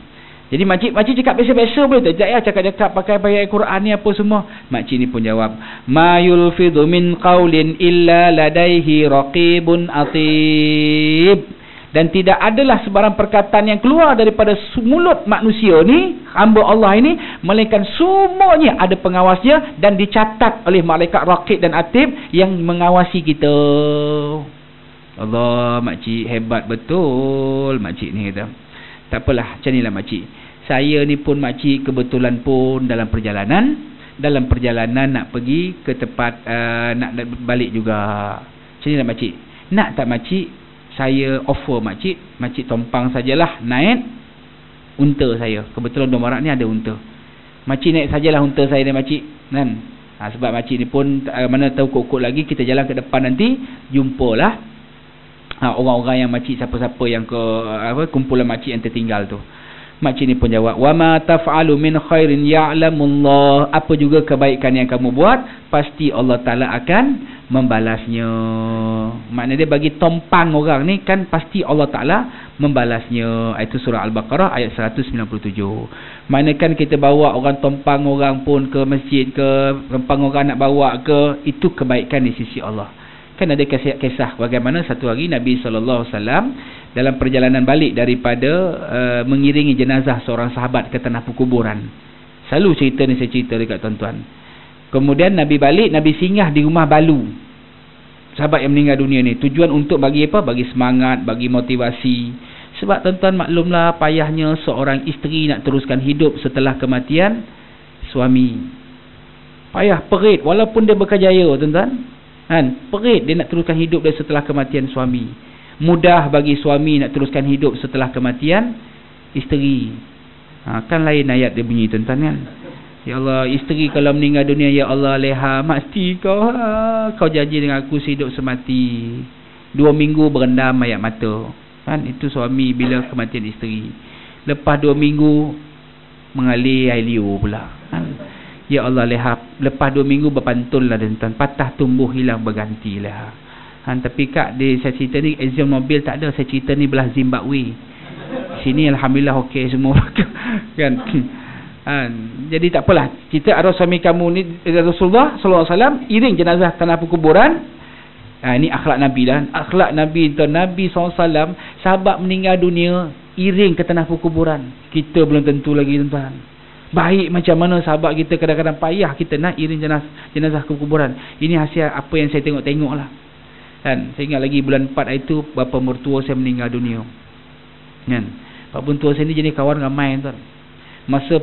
Jadi makcik cakap biasa-biasa boleh tak? Ya, cakap pakai ayat Quran ni apa semua. Makcik ni pun jawab, ma yulfidhu min qawlin illa ladaihi raqibun atib. Dan tidak adalah sebarang perkataan yang keluar daripada mulut manusia ni, hamba Allah ini, melainkan semuanya ada pengawasnya dan dicatat oleh malaikat raqib dan atib yang mengawasi kita. Allah, makcik hebat betul makcik ni kata. Tak apalah, macam inilah makcik. Saya ni pun makcik kebetulan pun dalam perjalanan nak pergi ke tempat nak balik juga. Macam inilah makcik. Nak tak makcik, saya offer makcik tompang sajalah naik unta saya. Kebetulan Dua Marak ni ada unta. Makcik naik sajalah unta saya dan makcik kan. Sebab makcik ni pun mana tahu kok-kok lagi kita jalan ke depan nanti jumpalah orang-orang yang makcik, siapa-siapa yang kumpulan makcik yang tertinggal tu. Makcik ni pun jawab, wa ma taf'alu min khairin ya'lamullah. Apa juga kebaikan yang kamu buat, pasti Allah Taala akan membalasnya. Maknanya dia bagi tompang orang ni kan pasti Allah Taala membalasnya. Itu surah Al-Baqarah ayat 197. Maknanya kan kita bawa orang, tompang orang pun ke masjid ke, tompang orang nak bawa ke, itu kebaikan di sisi Allah. Kan ada kisah bagaimana satu hari Nabi SAW dalam perjalanan balik daripada mengiringi jenazah seorang sahabat ke tanah perkuburan. Selalu cerita ni saya cerita dekat tuan-tuan. Kemudian Nabi balik, Nabi singgah di rumah balu sahabat yang meninggal dunia ni. Tujuan untuk bagi apa? Bagi semangat, bagi motivasi. Sebab tuan-tuan maklumlah payahnya seorang isteri nak teruskan hidup setelah kematian suami. Payah, perit, walaupun dia berkejaya tuan-tuan. Perit dia nak teruskan hidup dia setelah kematian suami. Mudah bagi suami nak teruskan hidup setelah kematian isteri. Kan lain ayat dia bunyi tuan-tuan kan. Ya Allah, isteri kalau meninggal dunia, ya Allah leha, mesti kau janji dengan aku sehidup semati. 2 minggu berendam air mata. Kan itu suami bila kematian isteri. Lepas 2 minggu mengalir air liur pula. Ya Allah leha, lepas 2 minggu berpantun lah tuan-tuan, patah tumbuh hilang berganti lah. Tapi kak, saya cerita ni exam mobil tak ada, saya cerita ni belah Zimbabwe. Sini alhamdulillah okey semua kan. Jadi tak apalah, cerita arwah suami kamu ni Rasulullah sallallahu alaihi wasallam iring jenazah tanah perkuburan. Ini akhlak Nabi dah. Akhlak Nabi tuan, Nabi SAW sahabat meninggal dunia iring ke tanah perkuburan. Kita belum tentu lagi tuan-tuan. Baik macam mana sahabat kita kadang-kadang payah kita nak iring jenazah ke kuburan. Ini hasil apa yang saya tengok-tengok lah. Kan, saya ingat lagi bulan 4 itu bapa mertua saya meninggal dunia. Kan, bapa mertua saya ni jenis kawan ramai tuan. Masa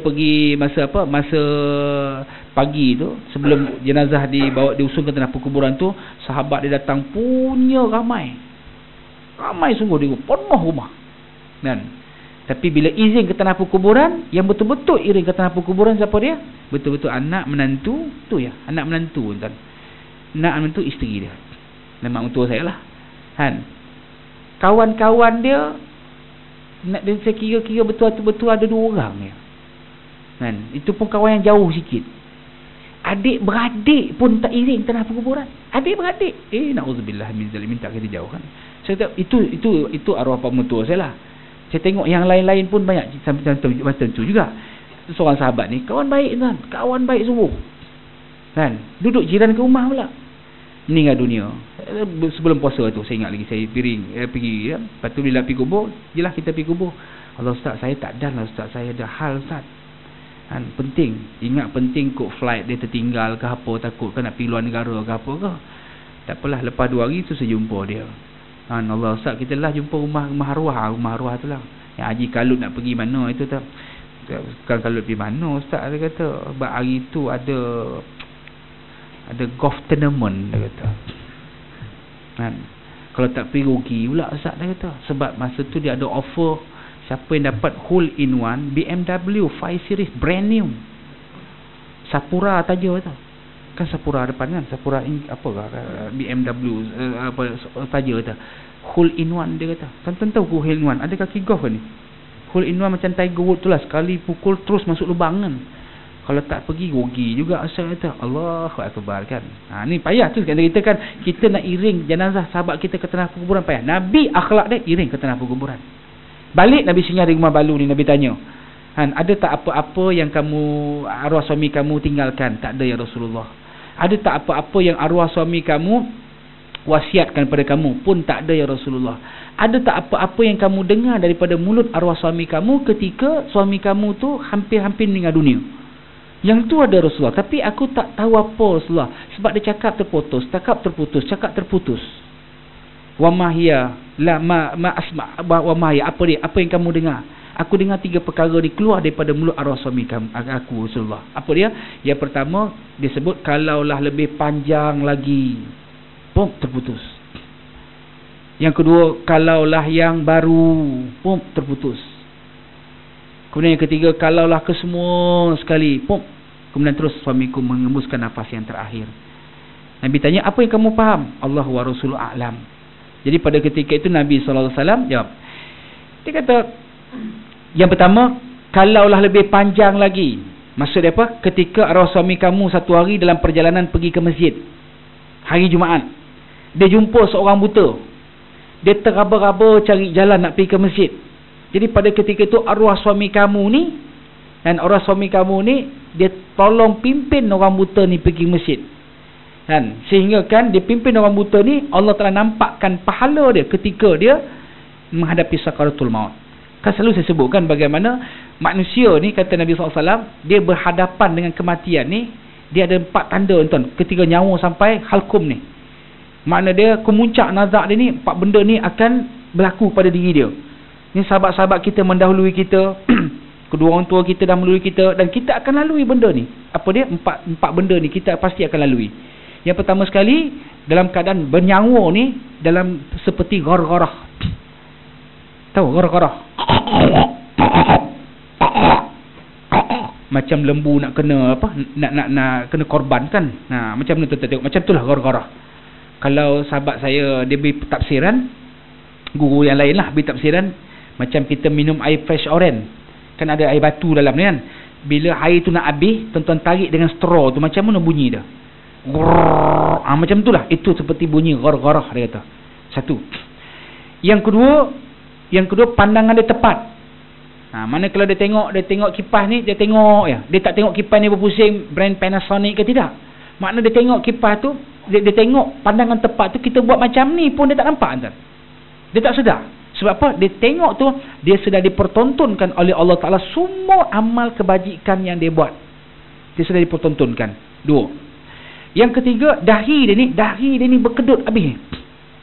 pagi tu sebelum jenazah diusung ke tanah perkuburan tu, sahabat dia datang punya ramai sungguh dia penuh rumah. Kan. Tapi bila izin ke tanah perkuburan, yang betul-betul iring ke tanah perkuburan siapa dia? Betul-betul anak menantu tu ya, anak menantu tuan. Anak menantu isteri dia. Nama mentua saya lah. Kan. Kawan-kawan dia saya kira betul-betul ada 2 orang dia. Kan. Itu pun kawan yang jauh sikit. Adik-beradik pun tak iring tanah perkuburan. Adik-beradik. Na'udzubillah min zalimin, tak kira jauh kan. Saya kata itu arwah pak mentua saya lah. Saya tengok yang lain-lain pun banyak macam tu juga. Seorang sahabat ni kawan baik tuan, kawan baik sungguh. Kan, duduk jiran ke rumah pula. Meninggal dunia. Sebelum puasa tu saya ingat lagi saya pergi ya. Lepas tu bila pergi kubur, jelah kita pergi kubur. Allah ustaz, saya tak dan lah ustaz, saya ada hal ustaz. Kan, penting. Ingat penting kok flight dia tertinggal ke apa, takut kan nak pergi luar negara ke apa ke. Tak apalah, lepas 2 hari tu saya jumpa dia. Allah ustaz, kita lah jumpa rumah arwah tu lah. Yang Haji Kalut nak pergi mana itu tak. Bukan Kalut pergi mana ustaz, dia kata. Sebab hari tu ada golf tournament dia kata. Kan. Kalau tak pergi rugi pula Ustaz dia kata. Sebab masa tu dia ada offer, siapa yang dapat hole in one BMW 5 Series brand new, Sapura taja tu. Kan Sapura depan kan, Sapura apa BMW taja tu. Hole in one dia kata. Tuan-tuan tahu hole in one ada kaki golf ni. Hole in one macam Tiger Woods tu lah, sekali pukul terus masuk lubang kan. Kalau tak pergi rugi juga asal kata. Allahu akbar kan. Ni payah tu kita kan, kita nak iring jenazah sahabat kita ke tanah perkuburan payah. Nabi akhlak dia iring ke tanah perkuburan. Balik Nabi singgah di rumah balu ni, Nabi tanya, ada tak apa-apa yang kamu, arwah suami kamu tinggalkan? Tak ada ya Rasulullah. Ada tak apa-apa yang arwah suami kamu wasiatkan pada kamu? Pun tak ada ya Rasulullah. Ada tak apa-apa yang kamu dengar daripada mulut arwah suami kamu ketika suami kamu tu hampir-hampir meninggal dunia? Yang tu ada Rasulullah, tapi aku tak tahu apa Rasulullah. Sebab dia cakap terputus, cakap terputus. Wa mahya la ma asma wa mahya, apa dia? Apa yang kamu dengar? Aku dengar 3 perkara ni keluar daripada mulut arwah suami kamu, aku Rasulullah. Apa dia? Yang pertama dia sebut kalaulah lebih panjang lagi, terputus. Yang kedua, kalaulah yang baru, terputus. Kemudian yang ketiga, kalaulah kesemua sekali, kemudian terus suamiku mengembuskan nafas yang terakhir. Nabi tanya, apa yang kamu faham? Allah wa Rasuluhu a'lam. Jadi pada ketika itu Nabi SAW jawab. Dia kata, yang pertama, kalaulah lebih panjang lagi. Maksud dia apa? Ketika arwah suami kamu satu hari dalam perjalanan pergi ke masjid, hari Jumaat, dia jumpa seorang buta. Dia teraba-raba cari jalan nak pergi ke masjid. Jadi pada ketika itu arwah suami kamu ni, dan arwah suami kamu ni, dia tolong pimpin orang buta ni pergi masjid. Kan? Sehingga kan dia pimpin orang buta ni, Allah telah nampakkan pahala dia ketika dia menghadapi sakaratul maut. Kan selalu saya sebutkan bagaimana manusia ni, kata Nabi SAW, dia berhadapan dengan kematian ni, dia ada 4 tanda tuan, ketika nyawa sampai halkum ni. Makna dia kemuncak nazak dia ni, 4 benda ni akan berlaku pada diri dia. Ni sahabat-sahabat kita mendahului kita, kedua orang tua kita dah melalui kita, dan kita akan lalui benda ni. Apa dia? 4 benda ni kita pasti akan lalui. Yang pertama sekali, dalam keadaan bernyawa ni, dalam seperti gar-garah. Tahu gar-garah? Macam lembu nak kena apa? Nak kena korban kan? Nah, macam mana tu tengok? Macam itulah gar-garah. Kalau sahabat saya dia beri tafsiran, guru yang lain lah beri tafsiran, macam kita minum air fresh orange, kan ada air batu dalam ni kan. Bila air tu nak habis, tuan-tuan tarik dengan straw tu, macam mana bunyi dia? Macam tu lah. Itu seperti bunyi gar-garah dia kata. Satu. Yang kedua pandangan dia tepat. Mana kalau dia tengok kipas ni, dia tengok ya. Dia tak tengok kipas ni berpusing brand Panasonic ke tidak. Makna dia tengok kipas tu, dia tengok pandangan tepat tu, kita buat macam ni pun dia tak nampak kan. Dia tak sedar. Sebab apa? Dia tengok tu, dia sedar dipertontonkan oleh Allah Ta'ala semua amal kebajikan yang dia buat. Dia sedar dipertontonkan. 2. Yang ketiga, dahi dia ni berkedut habis.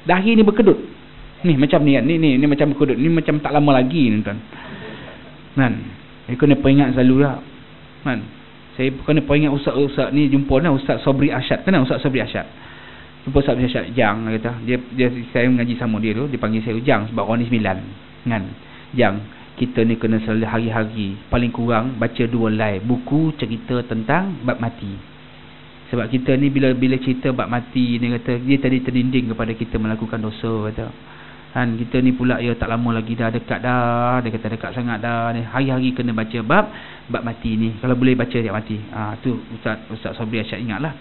Dahi ni berkedut. Ni macam ni kan. Ni macam berkedut. Ni macam tak lama lagi ni kan. Kan? Saya kena peringat selalu lah. Kan? Saya kena peringat ustaz-ustaz ni jumpa lah. Ustaz Sobri Asyad. Kenal Ustaz Sobri Asyad? Jumpa Ustaz Sobri Asyad. Jang kata. Saya mengaji sama dia tu. Dia panggil saya Jang sebab orang ni 9. Kan? Jang, kita ni kena selalu hari-hari paling kurang baca 2 line buku cerita tentang bab mati. Sebab kita ni bila cerita bab mati ni kata, dia tadi terdinding kepada kita melakukan dosa kata. Kan kita ni pula ya tak lama lagi dah dekat dah. Dia kata dekat sangat dah ni. Hari-hari kena baca bab mati ni. Kalau boleh baca dia mati. Tu Ustaz Sobri Asyad ingatlah.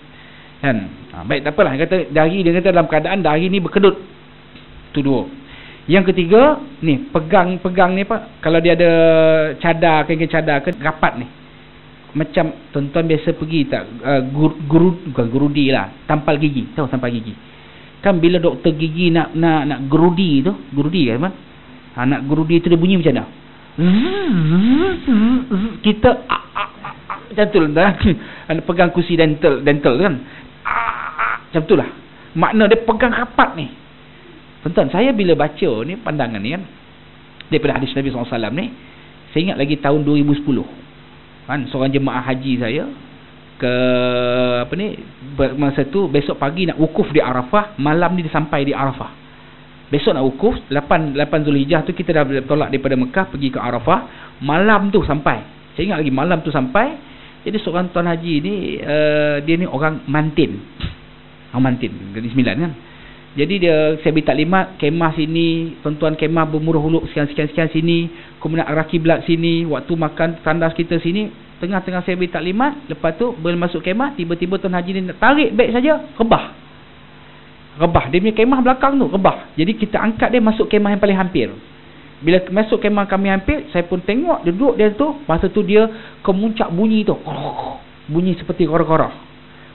Kan? Baik tak apalah. Dia kata dia kata dalam keadaan dahi ni berkedut. Tu 2. Yang ketiga ni pegang ni apa? Kalau dia ada cadar kain cadar ke rapat ni. Macam tuan-tuan biasa pergi tak bukan gurudi lah, tampal gigi. Tahu tampal gigi? Kan bila doktor gigi nak gerudi tu, gerudi kan? Nak gerudi tu dia bunyi macam mana? Kita macam tu lah. Pegang kursi dental kan? Macam tu lah. Makna dia pegang rapat ni. Tuan-tuan, saya bila baca ni pandangan ni kan, daripada hadis Nabi SAW ni, saya ingat lagi tahun 2010. Kan, seorang jemaah haji saya ke masa tu besok pagi nak wukuf di Arafah, malam ni dia sampai di Arafah. Besok nak wukuf 8 Zulhijjah tu kita dah tolak daripada Mekah pergi ke Arafah. Malam tu sampai. Saya ingat lagi malam tu sampai. Jadi seorang tuan haji ni dia ni orang Mantin. Mantin, Negeri Sembilan kan. Jadi saya beri taklimat, kemah sini, tuan-tuan kemah bermuruh huluk sekian sini, kemudian arah kiblat sini, waktu makan tandas kita sini. Tengah-tengah saya beri taklimat, lepas tu belum masuk kemah, tiba-tiba tuan haji ni nak tarik beg saja, rebah. Dia punya kemah belakang tu rebah. Jadi kita angkat dia masuk kemah yang paling hampir. Bila masuk kemah kami hampir, saya pun tengok dia duduk dia tu. Masa tu dia kemuncak bunyi tu, bunyi seperti korok-korok.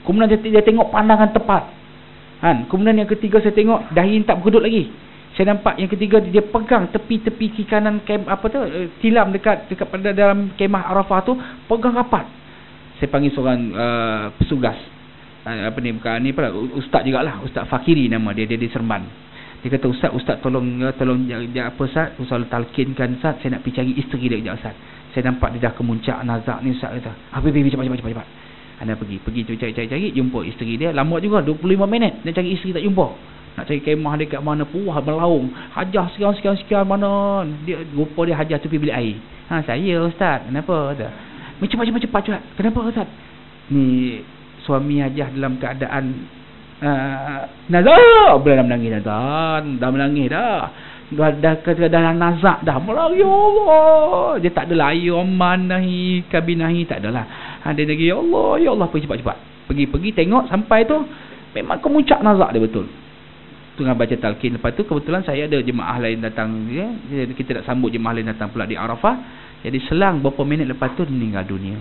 Kemudian dia tengok pandangan tepat. Kemudian yang ketiga saya tengok dahi tak berkedut lagi. Saya nampak yang ketiga dia pegang tepi-tepi kiri kanan tilam dekat pada dalam kemah Arafah tu, pegang rapat. Saya panggil seorang pesugas. Ustaz jugalah, Ustaz Fakiri nama dia di Seremban. Dia kata, Ustaz tolong apa Ustaz, Ustaz talkinkan Ustaz, saya nak pergi cari isteri dia kejap Ustaz. Saya nampak dia dah kemuncak nazak ni Ustaz kata. Pergi cepat. Anda pergi cari, jumpa isteri dia. Lama juga 25 minit nak cari isteri tak jumpa. Nak cari kemah dekat mana, puah berlaung. Hajah sekian mana. Dia rupa dia hajah tepi bilik air. Saya Ustaz, kenapa kata? Cepat. Kenapa Ustaz? Ni suami hajah dalam keadaan nazak. Dah menangis dah nazak dah. Ya Allah. Dia tak adalah ayyaman nahi kabinahi, tak adalah. Dia lagi ya Allah pergi cepat. Pergi tengok sampai tu memang kemuncak nazak dia betul. Tengah baca talqin, lepas tu kebetulan saya ada jemaah lain datang ya. Kita nak sambut jemaah lain datang pula di Arafah. Jadi selang beberapa minit lepas tu meninggal dunia.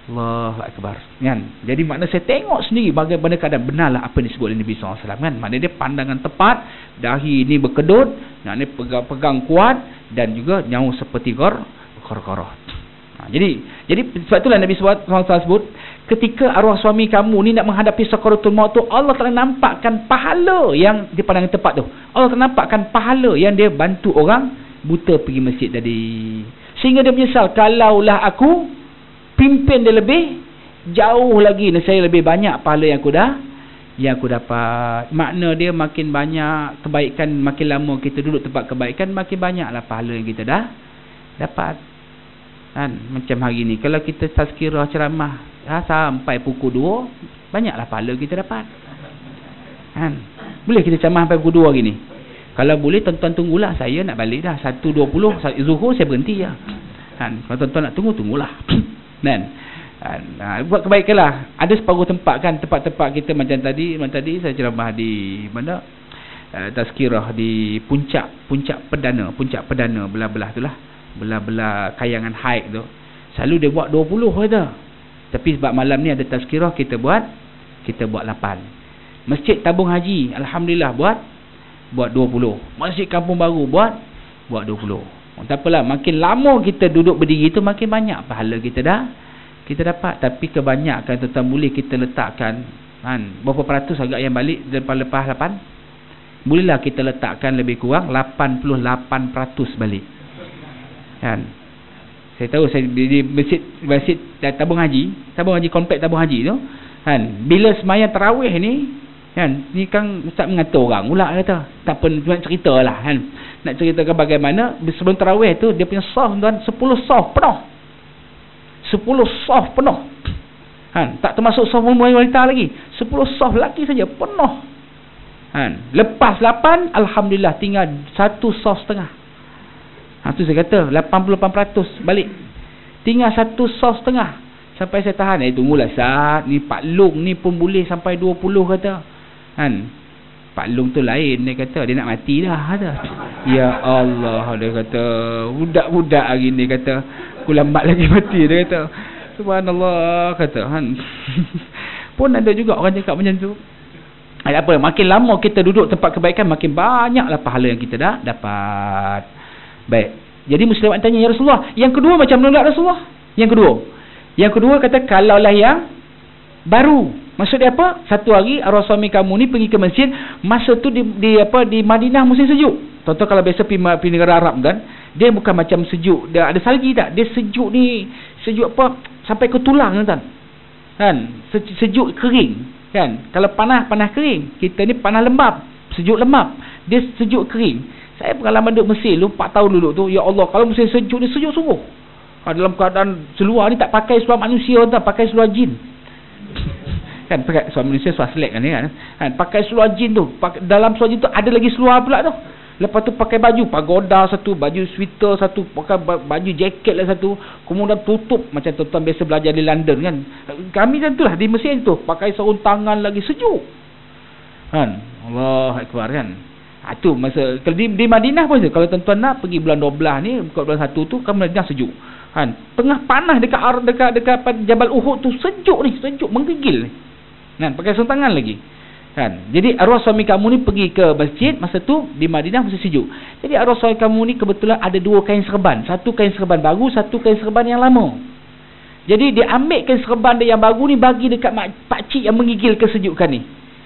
Allahu Akbar kan. Jadi makna saya tengok sendiri bagaimana keadaan benarlah apa yang disebut oleh Nabi SAW kan. Maknanya dia pandangan tepat, dahi ni berkedut, nak ni pegang kuat, dan juga nyawa seperti korok-korok. Jadi sebab itulah Nabi SAW sebut, ketika arwah suami kamu ni nak menghadapi sakaratul maut tu, Allah telah nampakkan pahala yang di pandangan tepat tu. Allah telah nampakkan pahala yang dia bantu orang buta pergi masjid tadi. Sehingga dia menyesal, kalaulah aku pimpin dia lebih jauh lagi, saya lebih banyak pahala yang aku dapat. Makna dia makin banyak kebaikan, makin lama kita duduk tempat kebaikan, makin banyaklah pahala yang kita dah dapat. Macam hari ni kalau kita tazkirah ceramah sampai pukul 2, banyaklah pahala kita dapat. Boleh kita ceramah sampai pukul 2 hari ni? Kalau boleh tuan-tuan tunggulah, saya nak balik dah 1.20 Zuhur saya berhenti lah. Kalau tuan-tuan nak tunggulah. Buat kebaikanlah. Ada separuh tempat kan, tempat-tempat kita macam tadi saya ceramah di mana, tazkirah di puncak perdana belah-belah tu lah, belah-belah Kayangan Haik tu. Selalu dia buat 20 kata. Tapi sebab malam ni ada tazkirah, kita buat 8. Masjid Tabung Haji alhamdulillah buat 20. Masjid Kampung Baru buat 20. Tak apalah, makin lama kita duduk berdiri tu makin banyak pahala kita dapat. Tapi kebanyakan tuan-tuan boleh kita letakkan berapa peratus agak yang balik lepas 8? Bolehlah kita letakkan lebih kurang 88% balik. Saya tahu saya di masjid Tabung Haji komplek Tabung Haji tu bila sembahyang tarawih ni ni kan ustaz mengatur orang pula kata, tak pun nak ceritalah nak ceritakan bagaimana sebelum tarawih tu dia punya saf tuan 10 saf penuh. 10 saf penuh. Tak termasuk saf wanita lagi. 10 saf lelaki saja penuh. Lepas 8 alhamdulillah tinggal 1 saf setengah. Tu saya kata 88% balik. Tinggal 1 saf setengah. Sampai saya tahan, tunggulah Ustaz, ni Pak Long ni pun boleh sampai 20 kata. Pak Long tu lain, dia kata dia nak mati dah kata. Ya Allah, dia kata budak-budak hari ni kata aku lambat lagi mati, dia kata. Subhanallah kata pun ada juga orang cakap macam tu. Apa, makin lama kita duduk tempat kebaikan makin banyaklah pahala yang kita dah dapat. Baik. Jadi Muslim tanya, ya Rasulullah, yang kedua macam mana Rasulullah? Yang kedua kata, kalaulah yang baru. Maksudnya apa? Satu hari arwah suami kamu ni pergi ke masjid, masa tu di Madinah musim sejuk. Contoh kalau biasa pergi negara Arab kan, dia bukan macam sejuk, dia ada salji tak? Dia sejuk ni, sejuk apa? Sampai ke tulang kan? Sejuk kering kan? Kalau panas kering, kita ni panas lembab, sejuk lembab. Dia sejuk kering. Saya pengalaman duduk Mesir lu 4 tahun duduk tu. Ya Allah, kalau Mesir sejuk ni sejuk sungguh. Dalam keadaan seluar ni tak pakai seluar manusia, tak pakai seluar jin. Kan pakai seluar manusia, seluar selek kan, pakai seluar jin tu. Dalam seluar jin tu ada lagi seluar pula tu. Lepas tu pakai baju pagoda satu, baju sweater satu, pakai baju jaket lah satu, kemudian tutup macam tuan-tuan biasa belajar di London kan. Kami macam tu lah di Mesir tu, pakai sarung tangan lagi, sejuk kan. Allah Akbar kan. Tu masa kalau di Madinah pun kalau tuan-tuan nak pergi bulan 12 ni, bulan 1 tu kan Madinah sejuk kan. Tengah panas dekat Jabal Uhud tu, sejuk ni, sejuk menggigil ni kan, pakai sarung tangan lagi kan. Jadi arwah suami kamu ni pergi ke masjid masa tu di Madinah masih sejuk. Jadi arwah suami kamu ni kebetulan ada 2 kain serban, satu kain serban baru, satu kain serban yang lama. Jadi dia ambil kain serban dia yang baru ni bagi dekat pakcik yang menggigil kesejukan ni.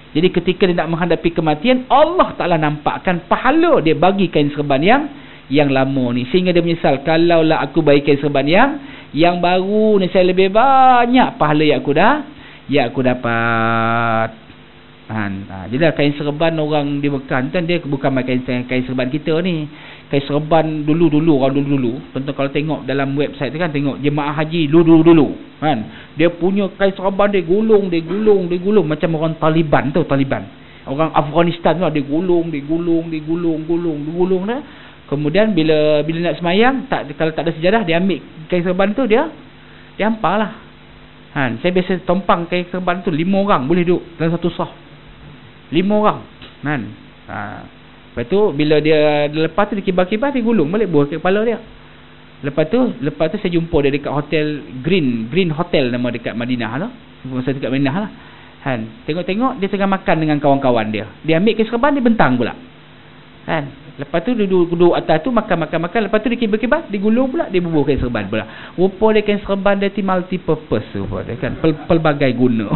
Jadi ketika dia nak menghadapi kematian, Allah Ta'ala nampakkan pahala dia bagi kain serban yang lama ni, sehingga dia menyesal, kalaulah aku bagi kain serban yang baru ni, saya lebih banyak pahala yang aku dapat. Jadi kain serban orang di Mekah kan, dia bukan kain serban kita ni. Kain serban dulu orang dulu. Contoh kalau tengok dalam website tu kan, tengok jemaah haji dulu kan, dia punya kain serban dia gulung macam orang Taliban tu, orang Afghanistan tu, dia gulung dah. Kemudian bila nak semayang, kalau tak ada sejadah, dia ambil kain serban tu, dia hampar lah. Saya biasa tompang kain serban tu 5 orang boleh duduk dalam satu saf. 5 orang kan. Lepas tu bila dia lepas tu dia kibar-kibar, dia gulung balik buah ke kepala dia. Lepas tu saya jumpa dia dekat hotel Green Hotel nama dekat Madinah lah. Masa dekat Madinah lah. Tengok-tengok dia tengah makan dengan kawan-kawan dia. Dia ambil kain serban, dia bentang pula. Lepas tu duduk atas tu makan. Lepas tu dia kibar-kibar, dia gulung pula, dia bubuh kain serban pula. Rupa dia kain serban dia multi purpose dia kan, pelbagai guna.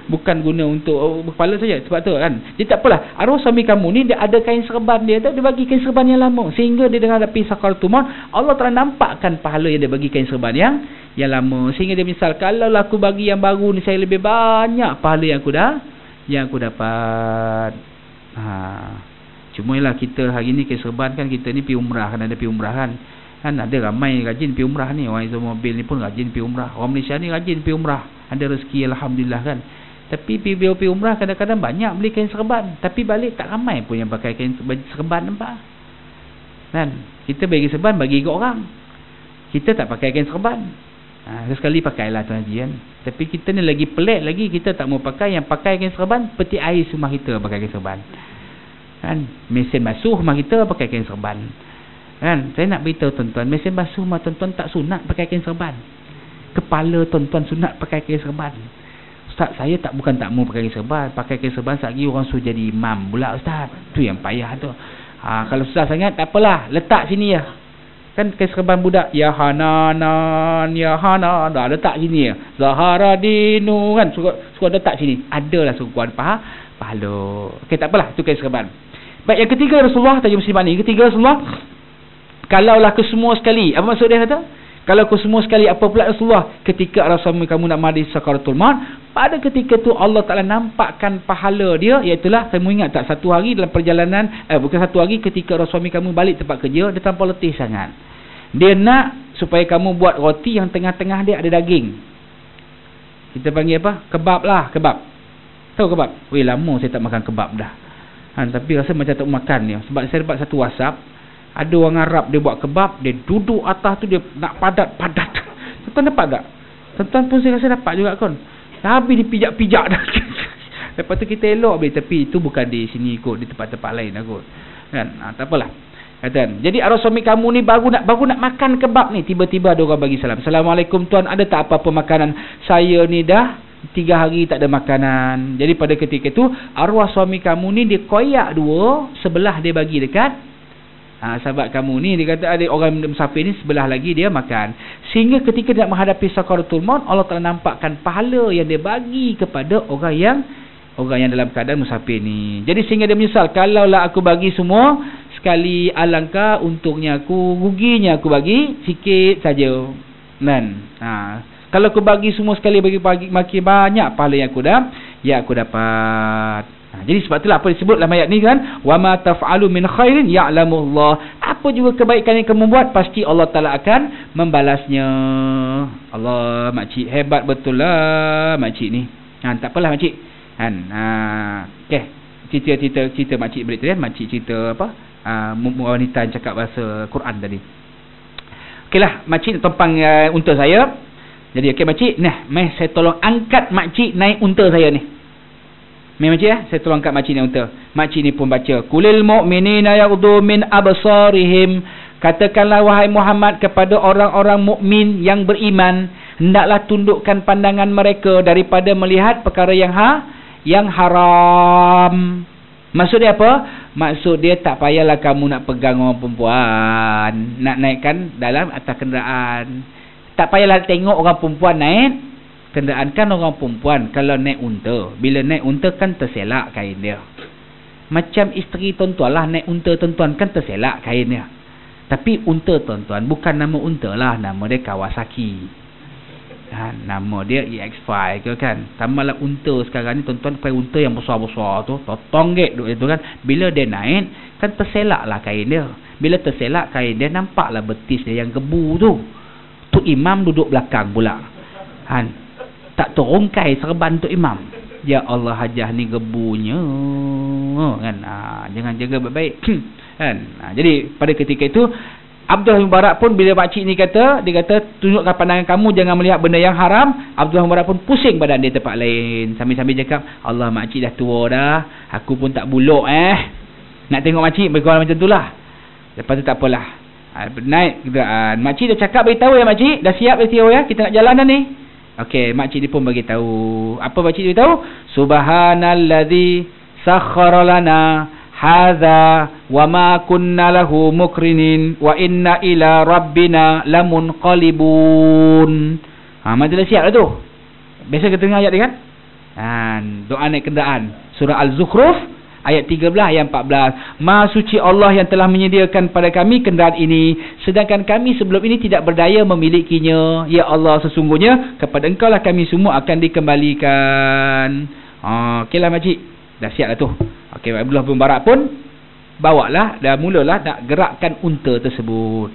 Bukan guna untuk kepala saja. Sebab tu kan, dia tak apalah, arwah suami kamu ni dia ada kain serban dia tu, dia bagi kain serban yang lama, sehingga dia dengan hadapi sakaratul maut, Allah telah nampakkan pahala yang dia bagi kain serban yang lama, sehingga dia misal, kalau aku bagi yang baru ni, saya lebih banyak pahala yang aku dapat. Cuma ialah kita hari ni kain serban kan, kita ni pergi umrah kan, ada pergi umrah kan, ada ramai rajin pergi umrah ni, orang Izul Mobil ni pun rajin pergi umrah, orang Malaysia ni rajin pergi umrah, ada rezeki alhamdulillah kan. Tapi pergi umrah kadang-kadang banyak beli kain serban, tapi balik tak ramai pun yang pakai kain serban, nampak kan. Kita bagi serban bagi ke orang, kita tak pakai kain serban. Sekali pakailah tuan haji kan. Tapi kita ni lagi pelik lagi, kita tak mau pakai, yang pakai kain serban peti air rumah kita pakai kain serban kan. Mesin basuh rumah kita pakai kain serban kan. Saya nak beritahu tuan-tuan, mesin basuh rumah tuan-tuan tak sunat pakai kain serban. Kepala tuan-tuan sunat pakai kain serban. Ustaz, saya bukan tak mau pakai kain serban. Pakai kain serban sekali orang suruh jadi imam pula ustaz. Tu yang payah tu. Kalau susah sangat tak apalah, letak sini ya. Kan kain serban budak, ya Hanan dah letak sini ya. Zahara Dinu kan, suruh letak sini. Adalah suruh kuat pahala. Okey, tak apalah, tu kain serban. Baik, yang ketiga Rasulullah tanya musliman ni. Ketiga Rasulullah, kalaulah kesemua sekali. Apa maksud dia kata? Kalau kesemua sekali, apa pula Rasulullah? Ketika Rasulullah kamu nak mati sakaratul maut, pada ketika tu Allah Ta'ala nampakkan pahala dia, iaitulah, kamu ingat tak, satu hari dalam perjalanan, bukan satu hari, ketika Rasulullah kamu balik tempat kerja, dia tanpa letih sangat. Dia nak supaya kamu buat roti yang tengah-tengah dia ada daging. Kita panggil apa? Kebab lah, kebab. Tahu kebab? Weh, lama saya tak makan kebab dah. Tapi rasa macam tak makan ni. Sebab saya dapat satu WhatsApp, ada orang Arab dia buat kebab, dia duduk atas tu, dia nak padat. Tuan-tuan dapat tak? Tuan-tuan pun saya rasa dapat juga kan. Habis dipijak-pijak dah. Lepas tu kita elok habis, tapi itu bukan di sini kot, di tempat-tempat lain lah kot kan. Tak apalah. Kata, jadi arwah suami kamu ni baru nak makan kebab ni, tiba-tiba ada orang bagi salam. Assalamualaikum tuan, ada tak apa-apa makanan? Saya ni dah 3 hari tak ada makanan. Jadi pada ketika itu arwah suami kamu ni dia koyak 2, sebelah dia bagi dekat sahabat kamu ni. Dia kata ada orang musafir ni sebelah lagi dia makan. Sehingga ketika dia nak menghadapi sakaratul maut, Allah telah nampakkan pahala yang dia bagi kepada orang yang dalam keadaan musafir ni. Jadi sehingga dia menyesal, kalaulah aku bagi semua sekali, alangkah untungnya aku, ruginya aku bagi sikit saja kan. Kalau aku bagi semua sekali, bagi makin banyak pahala yang aku dapat. Jadi sebab itulah apa disebut dalam ayat ni kan, wa ma taf'alu min khairin ya'lamullah. Apa juga kebaikan yang kamu buat, pasti Allah Taala akan membalasnya. Allah, makcik hebat betul lah makcik ni. Tak apalah makcik. Okey. Cerita makcik balik tadi kan, makcik cerita apa? Wanita yang cakap bahasa Quran tadi. Okeylah, makcik tumpang unta saya. Jadi okey makcik, mai saya tolong angkat makcik naik unta saya ni. Mai makcik saya tolong angkat makcik naik unta. Makcik ni pun baca, kulil mu'minina yaghdu min absarihim. Katakanlah wahai Muhammad kepada orang-orang mukmin yang beriman, hendaklah tundukkan pandangan mereka daripada melihat perkara yang haram. Maksud dia apa? Maksud dia tak payahlah kamu nak pegang orang perempuan, nak naikkan dalam atas kenderaan. Tak payahlah tengok orang perempuan naik kenderaan. Kan orang perempuan kalau naik unta, bila naik unta kan terselak kain dia. Macam isteri tuan-tuan lah naik unta tuan-tuan, kan terselak kain dia. Tapi unta tuan-tuan bukan nama unta lah, nama dia Kawasaki. Nama dia EX5 ke kan. Tambahlah unta sekarang ni tuan-tuan, pakai unta yang besar-besar tu, tonggek duk itu kan. Bila dia naik kan terselak lah kain dia. Bila terselak kain dia, nampaklah betis dia yang gebu tu. Tu imam duduk belakang pula. Tak terungkai serban tu imam. Ya Allah, hajah ni gebunya kan. Jangan jaga baik-baik kan. Jadi pada ketika itu Abdullah bin Mubarak pun bila makcik ni kata, dia kata tunjukkan pandangan kamu, jangan melihat benda yang haram. Abdullah bin Mubarak pun pusing badan dia tempat lain. Sambil-sambil cakap, Allah makcik dah tua dah, aku pun tak buluk nak tengok makcik bergaul macam tu lah. Lepas tu tak apalah, naik kenderaan. Makcik dah cakap beritahu ya makcik, dah siap beritahu ya, kita nak jalan dah ni. Okey, makcik dia pun bagi tahu. Apa makcik dia tahu? Subhanallazi sakhkhara lana hadza wa ma kunna lahu mukrinin wa inna ila rabbina lamunqalibun. Macam dah siap dah tu. Biasa kita dengar ayat dia kan? Doa naik kenderaan. Surah Al-Zukhruf ayat 13 ayat 14. Maha suci Allah yang telah menyediakan pada kami kenderaan ini, sedangkan kami sebelum ini tidak berdaya memilikinya. Ya Allah, sesungguhnya kepada Engkau lah kami semua akan dikembalikan. Okeylah makcik, dah siap dah tu. Okey, Abdullah bin Mubarak pun bawalah, dah mulalah nak gerakkan unta tersebut.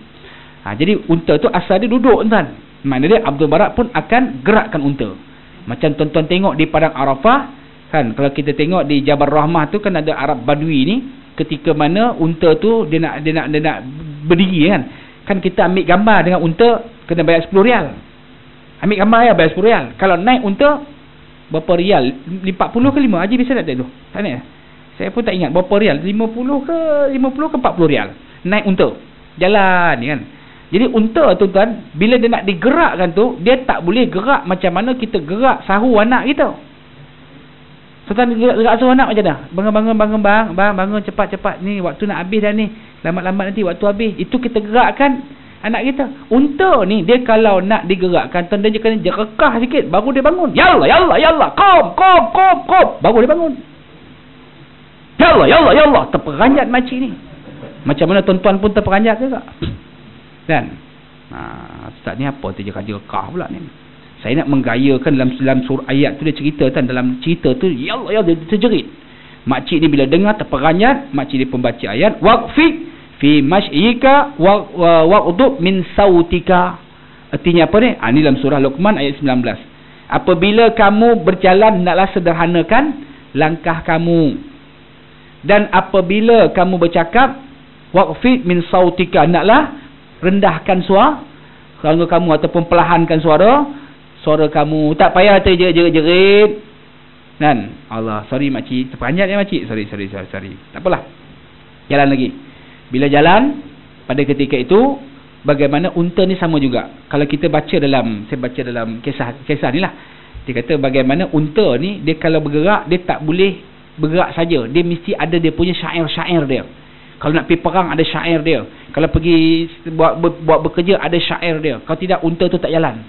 Jadi unta tu asal dia duduk tuan. Maknanya dia Abdul Barak pun akan gerakkan unta. Macam tuan-tuan tengok di padang Arafah kan, kalau kita tengok di Jabal Rahmah tu kan ada Arab Badui ni, ketika mana unta tu dia nak berdiri kan. Kan kita ambil gambar dengan unta kena bayar 10 rial. Ambil gambar ya bayar 10 rial. Kalau naik unta berapa rial? 40 ke 5? Haji biasa tak tu? Tak naik. Saya pun tak ingat berapa rial. 50 ke 40 rial. Naik unta. Jalan ni kan. Jadi unta tuan-tuan, bila dia nak digerakkan tu, dia tak boleh gerak macam mana kita gerak sahu anak kita. Tuan-tuan gerak sahu anak macam mana? Bangun cepat-cepat ni, waktu nak habis dah ni. Lambat-lambat nanti waktu habis. Itu kita gerakkan anak kita. Unta ni dia kalau nak digerakkan, tuan dia kena jerekah sikit baru dia bangun. Yallah, kom. Baru dia bangun. Yallah, terperanjat makcik ni. Macam mana tuan-tuan pun terperanjat juga. Dan Ustaz ni apa tu jerekah pula ni. Saya nak menggayakan dalam surah ayat tu dia cerita kan, dalam cerita tu yallah dia terjerit. Makcik ni bila dengar terperanjat, makcik dia pun baca ayat waqfi fi mashyika waqdub min sautika. Artinya apa ni? Ni dalam surah Luqman ayat 19. Apabila kamu berjalan, hendaklah sederhanakan langkah kamu. Dan apabila kamu bercakap, waqfi min sautika, hendaklah rendahkan suara kamu ataupun perlahankan suara kamu. Tak payah terjerit-jerit. Kan? Allah, sorry makcik, terperanjat ya makcik. Sorry. Tak apalah. Jalan lagi. Bila jalan, pada ketika itu, bagaimana unta ni sama juga. Kalau kita baca saya baca dalam kisah ni lah. Dia kata bagaimana unta ni, dia kalau bergerak, dia tak boleh bergerak saja. Dia mesti ada dia punya syair-syair dia. Kalau nak pergi perang ada syair dia. Kalau pergi buat bekerja ada syair dia. Kalau tidak unta tu tak jalan.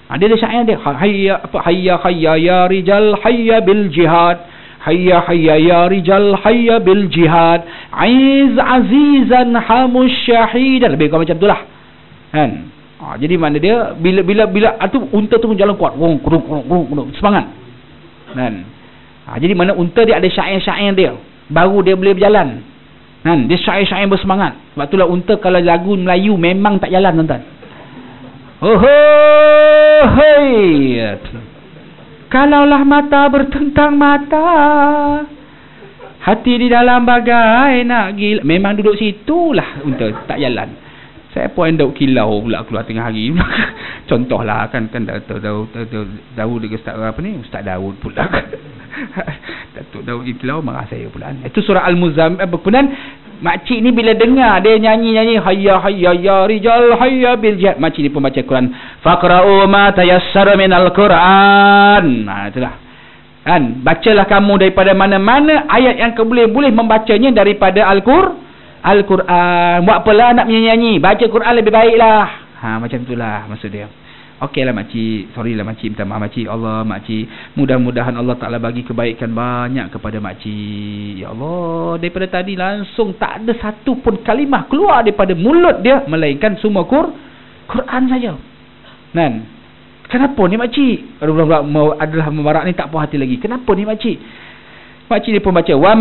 Dia ada syair dia. Hayya ya rijal hayya bil jihad. Hayya ya rijal hayya bil jihad. Aiz azizan hamus syahidan. Lebih kurang macam itulah. Kan? Jadi mana dia bila tu unta tu pun jalan kuat. Semangat. Kan? Jadi mana unta dia ada syair-syair dia, baru dia boleh berjalan. Dia syair-syair bersemangat. Sebab itulah unta kalau lagu Melayu memang tak jalan, tuan-tuan. Hei. Kalaulah mata bertentang mata, hati di dalam bagai nak gila. Memang duduk situlah unta tak jalan. Saya pun Daud kilau pula keluar tengah hari. Contohlah kan Daud dekat Ustaz Daud pula. Datuk Daud kilau marah saya pula. Itu surah Al-Muzammil. Kemudian makcik ni bila dengar dia nyanyi hayya hayya ya rijal hayya bil jihad, makcik ni pun baca Quran. Faqra'u ma tayassara minal Quran. Itulah. Bacalah kamu daripada mana-mana ayat yang kamu boleh membacanya daripada Al-Quran. Buat apalah nak menyanyi, baca Quran lebih baiklah. Macam itulah maksud dia. Okeylah makcik, sorry lah makcik, minta maaf makcik. Allah makcik, mudah-mudahan Allah Ta'ala bagi kebaikan banyak kepada makcik. Ya Allah, daripada tadi langsung tak ada satu pun kalimah keluar daripada mulut dia melainkan semua Quran saja. Kenapa ni makcik? Adalah mebarak ni tak puas hati lagi. Kenapa ni makcik? Makcik dia pun baca wa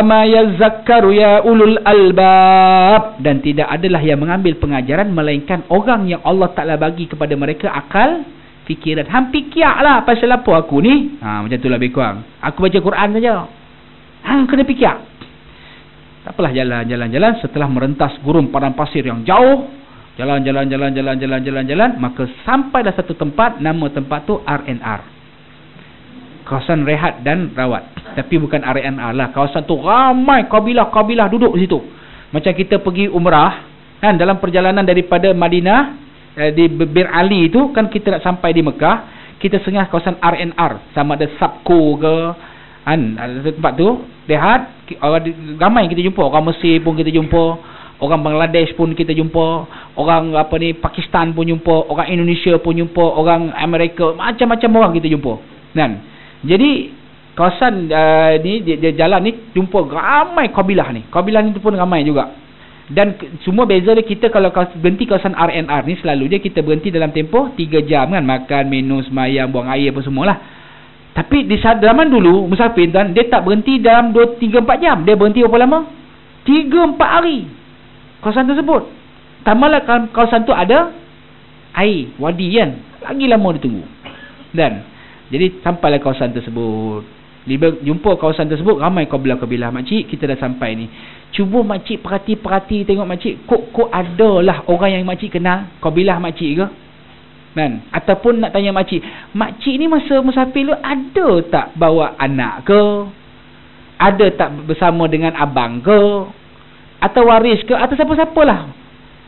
ma yazakkaru ya ulul albab, dan tidak adalah yang mengambil pengajaran melainkan orang yang Allah Ta'ala bagi kepada mereka akal fikiran. Fikirlah pasal apa aku ni? Macam itulah lebih kurang. Aku baca Quran saja. Kena fikir. Tak apalah, jalan, setelah merentas gurun padang pasir yang jauh, jalan, maka sampailah satu tempat, nama tempat tu RNR, kawasan rehat dan rawat. Tapi bukan RNR lah. Kawasan tu ramai kabilah-kabilah duduk di situ. Macam kita pergi umrah kan, dalam perjalanan daripada Madinah di Bir Ali tu kan, kita nak sampai di Mekah, kita singgah kawasan RNR, sama ada Sabko ke kan, tempat tu rehat. Ramai kita jumpa, orang Mesir pun kita jumpa, orang Bangladesh pun kita jumpa, orang Pakistan pun jumpa, orang Indonesia pun jumpa, orang Amerika, macam-macam orang kita jumpa kan. Jadi kawasan dia jalan ni jumpa ramai kabilah ni. Kabilah ni pun ramai juga. Dan semua beza dia, kita kalau berhenti kawasan RNR ni, selalu dia kita berhenti dalam tempoh 3 jam kan, makan, minum, semayang, buang air apa semualah. Tapi di zaman dulu musafir tuan, dia tak berhenti dalam 2-3-4 jam. Dia berhenti berapa lama? 3-4 hari. Kawasan tersebut. Tambahlah kawasan tu ada air, wadi kan. Lagi lama dia tunggu. Dan jadi sampailah kawasan tersebut. Jumpa kawasan tersebut ramai kabilah-kabilah. Makcik, kita dah sampai ni. Cuba makcik perhati tengok makcik, kok adalah orang yang makcik kenal, kabilah makcik ke kan? Ataupun nak tanya makcik ni masa musafir lu ada tak bawa anak ke, ada tak bersama dengan abang ke, atau waris ke, atau siapa-siapalah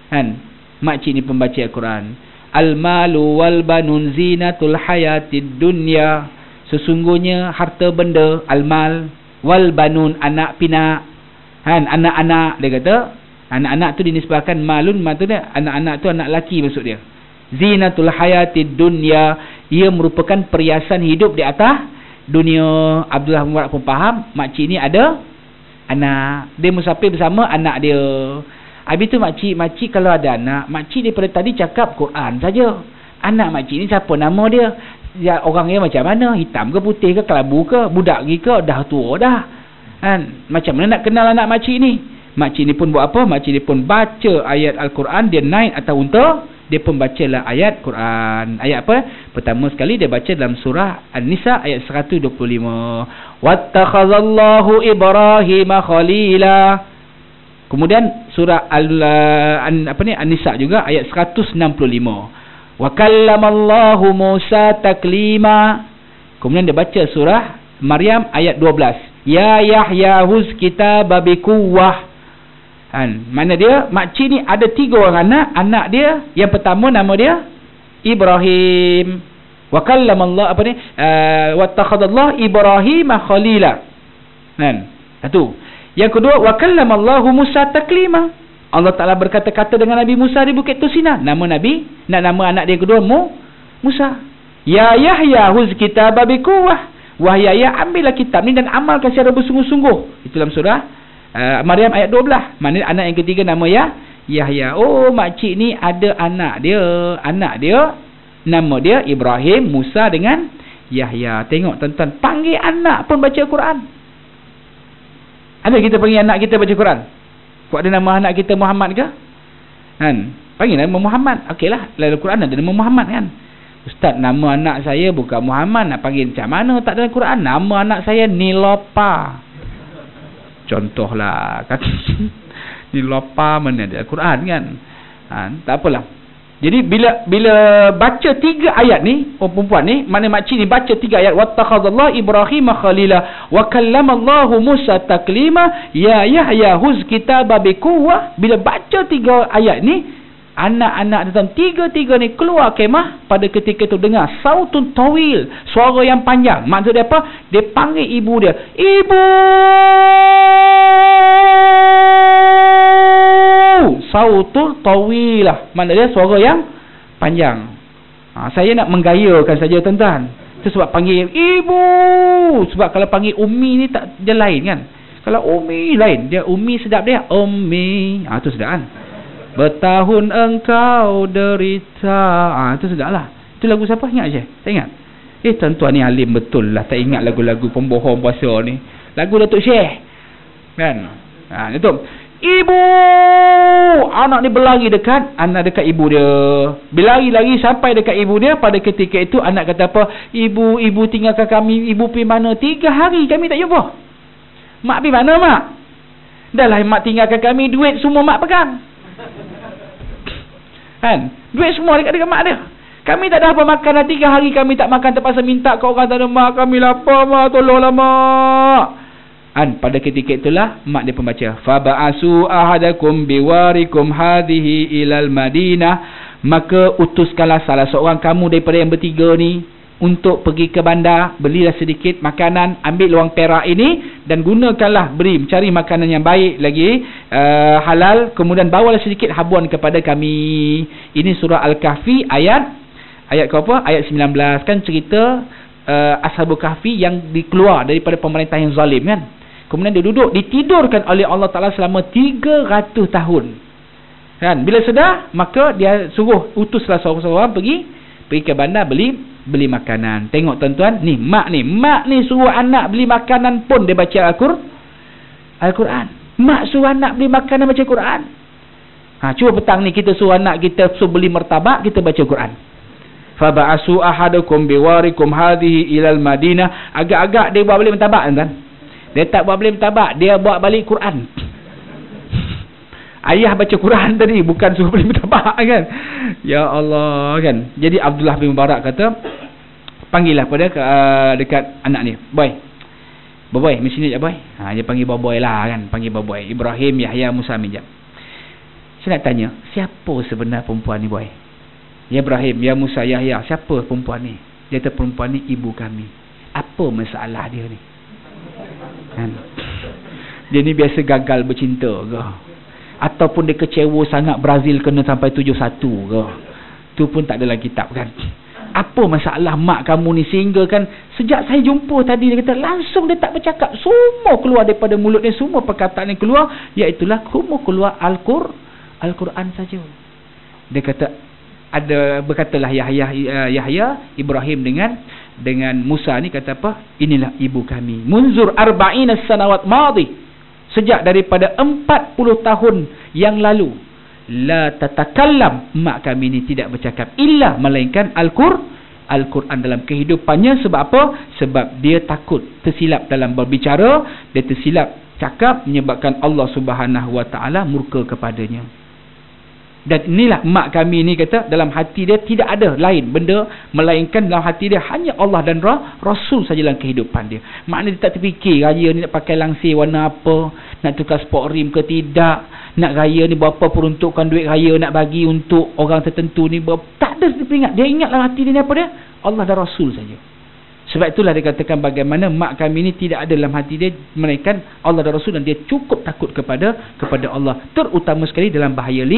kan? Makcik ni pembaca Al-Quran. Al-malu wal banun zinatul hayatid dunya. Sesungguhnya harta benda, al-mal, wal banun, anak pinak kan, anak-anak. Dia kata anak-anak tu dinisbahkan malun, maksudnya anak-anak tu anak lelaki maksud dia. Zinatul hayatid dunya, ia merupakan perhiasan hidup di atas dunia. Abdullah Mubarak pun faham makcik ni ada anak, dia musafir bersama anak dia. Habis tu makcik kalau ada anak, makcik daripada tadi cakap Quran saja. Anak makcik ni siapa nama dia? Ya, orangnya macam mana? Hitam ke putih ke, kelabu ke, budak ke, dah tua dah kan? Macam mana nak kenal anak makcik ni? Makcik ni pun buat apa? Makcik ni pun baca ayat Al-Quran. Dia naik atas unta, dia pun bacalah ayat Quran. Ayat apa? Pertama sekali dia baca dalam surah An-Nisa ayat 125. Wattakhazallahu Ibrahima khalila. Kemudian surah An-Nisa juga ayat 165. Wa kallamallahu Musa taklima. Kemudian dia baca surah Maryam ayat 12. Ya Yahya huz kitaba biquwwah. Mana dia? Makcik ni ada 3 orang anak. Anak dia yang pertama nama dia Ibrahim. Wa kallamallahu wattakhadallahu Ibrahima khalila. Satu. Yang kedua, wa kallamallahu Musa taklima. Allah Ta'ala berkata-kata dengan Nabi Musa di Bukit Tursina. Nama Nabi, nama anak dia kedua Musa. Ya Yahya huz kitaba biquwwah. Wahai Yahya, ambillah kitab ni dan amalkan secara bersungguh-sungguh. Itu dalam surah Maryam ayat 12. Mana anak yang ketiga nama Yahya. Oh, makcik ni ada anak dia. Anak dia nama dia Ibrahim, Musa dengan Yahya. Tengok tuan-tuan, panggil anak pun baca Quran. Ada kita panggil anak kita baca Quran? Kau ada nama anak kita Muhammad ke? Kan? Panggil nama Muhammad. Okeylah, dalam Quran ada nama Muhammad kan? Ustaz, nama anak saya bukan Muhammad, nak panggil macam mana? Tak dalam Quran. Nama anak saya Nilopa. Contohlah kan. Nilopa mana ada Quran kan? Tak apalah. Jadi bila baca 3 ayat ni, perempuan ni, mana makcik ni baca 3 ayat, wattakhadallahu Ibrahim khalila wa kallamallahu Musa taklima ya Yahya huz kitaba biquwwah. Bila baca 3 ayat ni, anak-anak dalam 3 ni keluar kemah. Pada ketika itu dengar sautun tawil, suara yang panjang. Maksud dia apa? Dia panggil ibu dia, ibu. Sautul tawilah, mana dia suara yang panjang. Saya nak menggayakan saja tuan-tuan. Itu sebab panggil ibu. Sebab kalau panggil Umi ni tak, dia lain kan. Kalau Umi lain, dia Umi sedap dia Umi. Itu sedap kan. Bertahun engkau derita. Itu sedap lah. Itu lagu siapa? Ingat je? Tak ingat? Tuan-tuan ni alim betul lah. Tak ingat lagu-lagu pembohong puasa ni. Lagu Datuk Syekh kan. Itu ibu. Anak ni berlari dekat ibu dia. Berlari-lari sampai dekat ibu dia. Pada ketika itu anak kata apa? Ibu tinggalkan kami. Ibu pergi mana? 3 hari kami tak jumpa. Mak pergi mana mak? Dah lah mak tinggalkan kami. Duit semua mak pegang kan? Duit semua dekat mak dia. Kami tak ada apa makan dah 3 hari kami tak makan. Terpaksa minta kau orang tak ada mak. Kami lapar mak. Tolonglah mak. Pada ketika itulah mak dia pembaca, faba'asu ahadakum biwarikum hadhihi ilal Madinah, maka utuskanlah salah seorang kamu daripada yang bertiga ni untuk pergi ke bandar, belilah sedikit makanan, ambil wang perak ini dan gunakanlah, mencari makanan yang baik lagi, halal, kemudian bawalah sedikit habuan kepada kami. Ini surah Al-Kahfi ayat ke apa? Ayat 19. Kan cerita Ashabul Kahfi yang dikeluar daripada pemerintah yang zalim kan. Kemudian dia duduk, ditidurkan oleh Allah Ta'ala selama 300 tahun. Kan? Bila sedar, maka dia suruh, utuslah seorang-seorang pergi ke bandar beli makanan. Tengok tuan-tuan, mak ni suruh anak beli makanan pun dia baca Al-Quran. Mak suruh anak beli makanan baca Quran. Cuba petang ni kita suruh anak kita suruh beli martabak, kita baca Quran. Faba'asu ahadakum biwarikum hadhihi ilal Madinah. Agak-agak dia buat balik martabak tuan-tuan. Dia tak buat balik martabak, dia buat balik Quran. Ayah baca Quran tadi, bukan suruh beli martabak kan. Ya Allah kan. Jadi Abdullah bin Mubarak kata, panggillah pada dekat anak ni, boy, mesti ni je boy. Dia panggil boy lah kan, panggil boy. Ibrahim, Yahya, Musa, Mijam. Saya nak tanya, siapa sebenar perempuan ni boy? Ya Ibrahim, ya Musa, Yahya, siapa perempuan ni? Dia kata perempuan ni ibu kami. Apa masalah dia ni? Kan? Dia ni biasa gagal bercinta ke? Ataupun dia kecewa sangat Brazil kena sampai 7-1 ke? Tu pun tak dalam kitab kan. Apa masalah mak kamu ni sehingga kan sejak saya jumpa tadi dia kata langsung dia tak bercakap, semua keluar daripada mulut dia, semua perkataan yang keluar iaitulah semua keluar Al-Quran saja. Dia kata berkatalah Yahya Ibrahim dengan Musa ni kata apa? Inilah ibu kami. Munzur arba'ina sanawat madhi. Sejak daripada 40 tahun yang lalu. La tatakallam. Mak kami ni tidak bercakap. Illa melainkan Al-Quran dalam kehidupannya. Sebab apa? Sebab dia takut tersilap dalam berbicara. Dia tersilap cakap menyebabkan Allah Subhanahu Wa Taala murka kepadanya. Dan inilah mak kami ni kata dalam hati dia tidak ada lain benda melainkan dalam hati dia hanya Allah dan Rasul saja dalam kehidupan dia. Maknanya dia tak terfikir raya ni nak pakai langsir warna apa, nak tukar sport rim ke tidak, nak raya ni berapa peruntukan duit raya nak bagi untuk orang tertentu ni, tak ada dia ingat. Dia ingat dalam hati dia ni apa dia? Allah dan Rasul saja. Sebab itulah dia katakan bagaimana mak kami ni tidak ada dalam hati dia melainkan Allah dan Rasul, dan dia cukup takut kepada Allah, terutama sekali dalam bahaya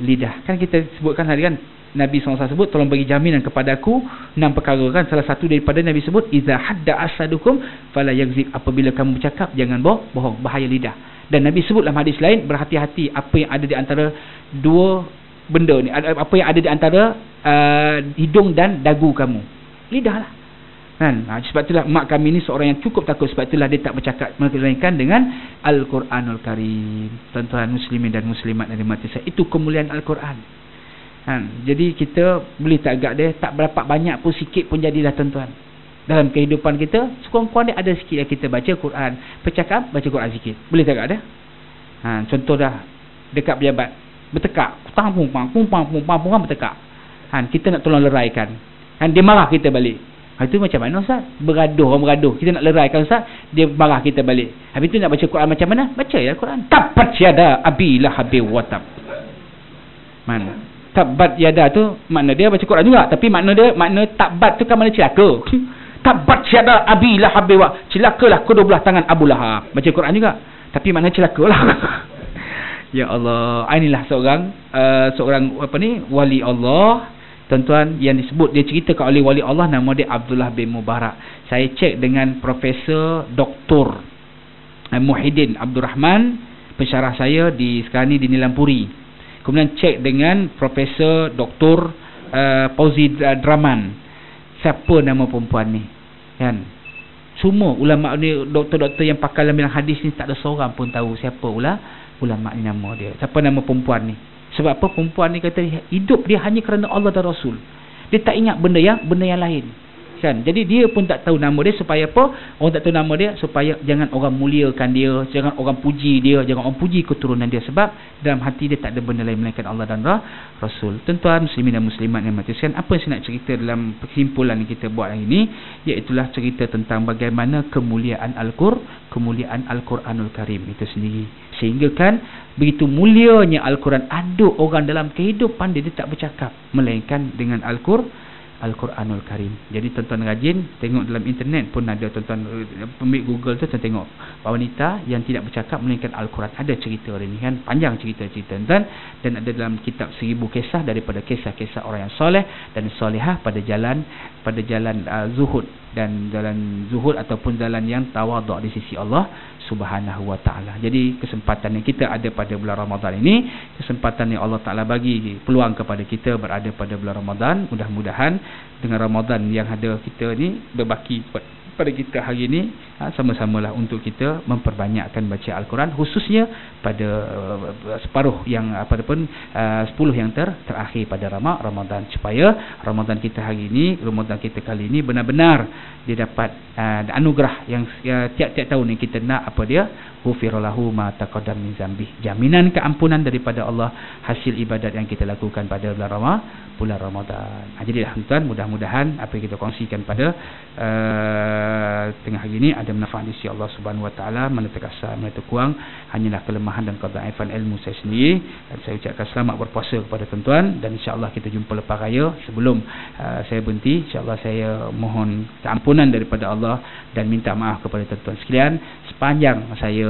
lidah. Kan kita sebutkan hari kan Nabi SAW sebut tolong bagi jaminan kepada aku 6 perkara kan. Salah satu daripada Nabi sebut iza hadda asadukum fala yakzib, apabila kamu bercakap jangan bohong, bahaya lidah. Dan Nabi sebut dalam hadis lain, berhati-hati apa yang ada di antara dua benda ni, apa yang ada di antara hidung dan dagu kamu, lidah lah. Kan? Sebab itulah mak kami ni seorang yang cukup takut. Sebab itulah dia tak bercakap melainkan dengan Al-Quranul Karim. Tuan-tuan muslimin dan muslimat yang dimati saya, itu kemuliaan Al-Quran. Jadi kita boleh tak agak dia, tak berapa banyak pun, sikit pun jadilah tuan-tuan. Dalam kehidupan kita, sekurang-kurang dia ada sikit yang kita baca Quran. Bercakap, baca Quran sikit. Boleh tak agak dia? Contoh dah, dekat pejabat, bertekak. Pumpang bertekak. Kita nak tolong leraikan. Dia marah kita balik. Itu macam mana Ustaz? Orang beraduh. Kita nak leraikan Ustaz, dia marah kita balik. Habis tu nak baca Quran macam mana? Baca ya Quran. Tabbat yada abi lahabi wa tab. Mana? Tabbat yada tu makna dia baca Quran juga, tapi makna tabbat tu kan makna celaka. Tabbat yada abi lahabi wa, celakalah kedua belah tangan Abu Lahab. Baca Quran juga, tapi makna celakalah. Ya Allah, inilah seorang wali Allah. Tuan-tuan, yang disebut, dia ceritakan oleh wali Allah, nama dia Abdullah bin Mubarak. Saya cek dengan Profesor Dr. Muhyiddin Abdul Rahman, pensyarah saya sekarang ni di Nilampuri. Kemudian cek dengan Profesor Dr. Fauzi Draman. Siapa nama perempuan ni? Kan? Semua ulama ni, doktor-doktor yang pakar dalam bidang hadis ni, tak ada seorang pun tahu siapa ulama ni, nama dia. Siapa nama perempuan ni? Sebab apa? Perempuan ni kata hidup dia hanya kerana Allah dan Rasul. Dia tak ingat benda yang lain. Kan? Jadi dia pun tak tahu nama dia, supaya apa? Orang tak tahu nama dia supaya jangan orang muliakan dia, jangan orang puji dia, jangan orang puji keturunan dia, sebab dalam hati dia tak ada benda lain melainkan Allah dan Rasul. Tuan-tuan muslimin dan muslimat yang mati sekalian, apa yang saya nak cerita dalam kesimpulan yang kita buat hari ini, iaitulah cerita tentang bagaimana kemuliaan Al-Quranul Karim itu sendiri. Sehingga kan begitu mulianya Al-Quran, ada orang dalam kehidupan dia tak bercakap melainkan dengan Al-Quranul Karim. Jadi tuan-tuan rajin tengok dalam internet pun ada, tuan-tuan ambil Google tu, tuan tengok wanita yang tidak bercakap melainkan Al-Quran. Ada cerita hari ni kan, panjang cerita-cerita tuan, dan ada dalam kitab 1000 kisah daripada kisah-kisah orang yang soleh dan solehah pada jalan zuhud, dan jalan zuhud ataupun jalan yang tawaduk di sisi Allah Subhanahu wa ta'ala. Jadi kesempatan yang kita ada pada bulan Ramadan ini, kesempatan yang Allah Ta'ala bagi peluang kepada kita berada pada bulan Ramadan. Mudah-mudahan dengan Ramadan yang ada kita ni berbaki pada kita hari ini, sama-samalah untuk kita memperbanyakkan baca Al-Quran, khususnya pada separuh yang 10 yang terakhir pada Ramadan, supaya Ramadan kita hari ini, Ramadan kita kali ini benar-benar dia dapat anugerah yang tiap-tiap tahun yang kita nak, apa dia? Ghufirallahu ma taqaddam min zambi, jaminan keampunan daripada Allah hasil ibadat yang kita lakukan pada bulan Ramadan. Jadi tuan-tuan, mudah-mudahan apa yang kita kongsikan pada tengah hari ini ada manfaat di sisi Allah Subhanahu wa taala. Mana terkasar, mana terkurang, hanyalah kelemahan dan kedaifan ilmu saya sendiri. Dan saya ucapkan selamat berpuasa kepada tuan-tuan, dan insya-Allah kita jumpa lepas raya. Sebelum saya berhenti, insya-Allah saya mohon keampunan daripada Allah dan minta maaf kepada tuan-tuan sekalian. Sepanjang saya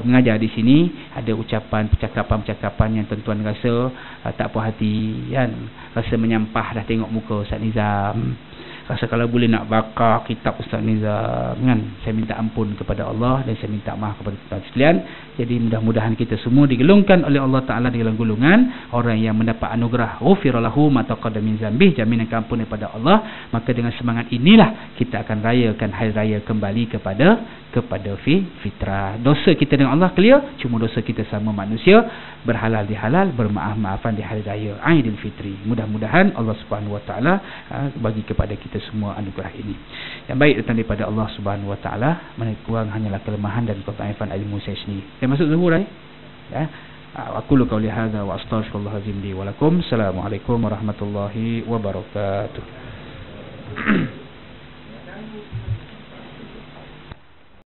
mengajar di sini, ada ucapan, percakapan-percakapan yang tuan-tuan rasa tak puas hati kan, rasa menyampah dah tengok muka Ustaz Nizam, rasa kalau boleh nak bakar kitab Ustaz Nizam kan. Saya minta ampun kepada Allah dan saya minta maaf kepada tuan sekalian. Jadi mudah-mudahan kita semua digolongkan oleh Allah Ta'ala di dalam golongan orang yang mendapat anugerah ghufirallahu ma taqaddama min dzambih, jaminan keampunan daripada Allah. Maka dengan semangat inilah kita akan rayakan hari raya kembali kepada fitrah. Dosa kita dengan Allah clear, cuma dosa kita sama manusia, berhalal dihalal, bermaaf-maafan di hari raya Aidil Fitri. Mudah-mudahan Allah Subhanahu wa taala bagi kepada kita semua anugerah ini. Yang baik datang daripada Allah Subhanahu wa taala, mana kurang hanyalah kelemahan dan ketaifan ilmu saya sendiri. Saya masuk zuhur ya. Aku lu qauli hadza wa astaghfirullah azim li wa lakum. Assalamualaikum warahmatullahi wabarakatuh.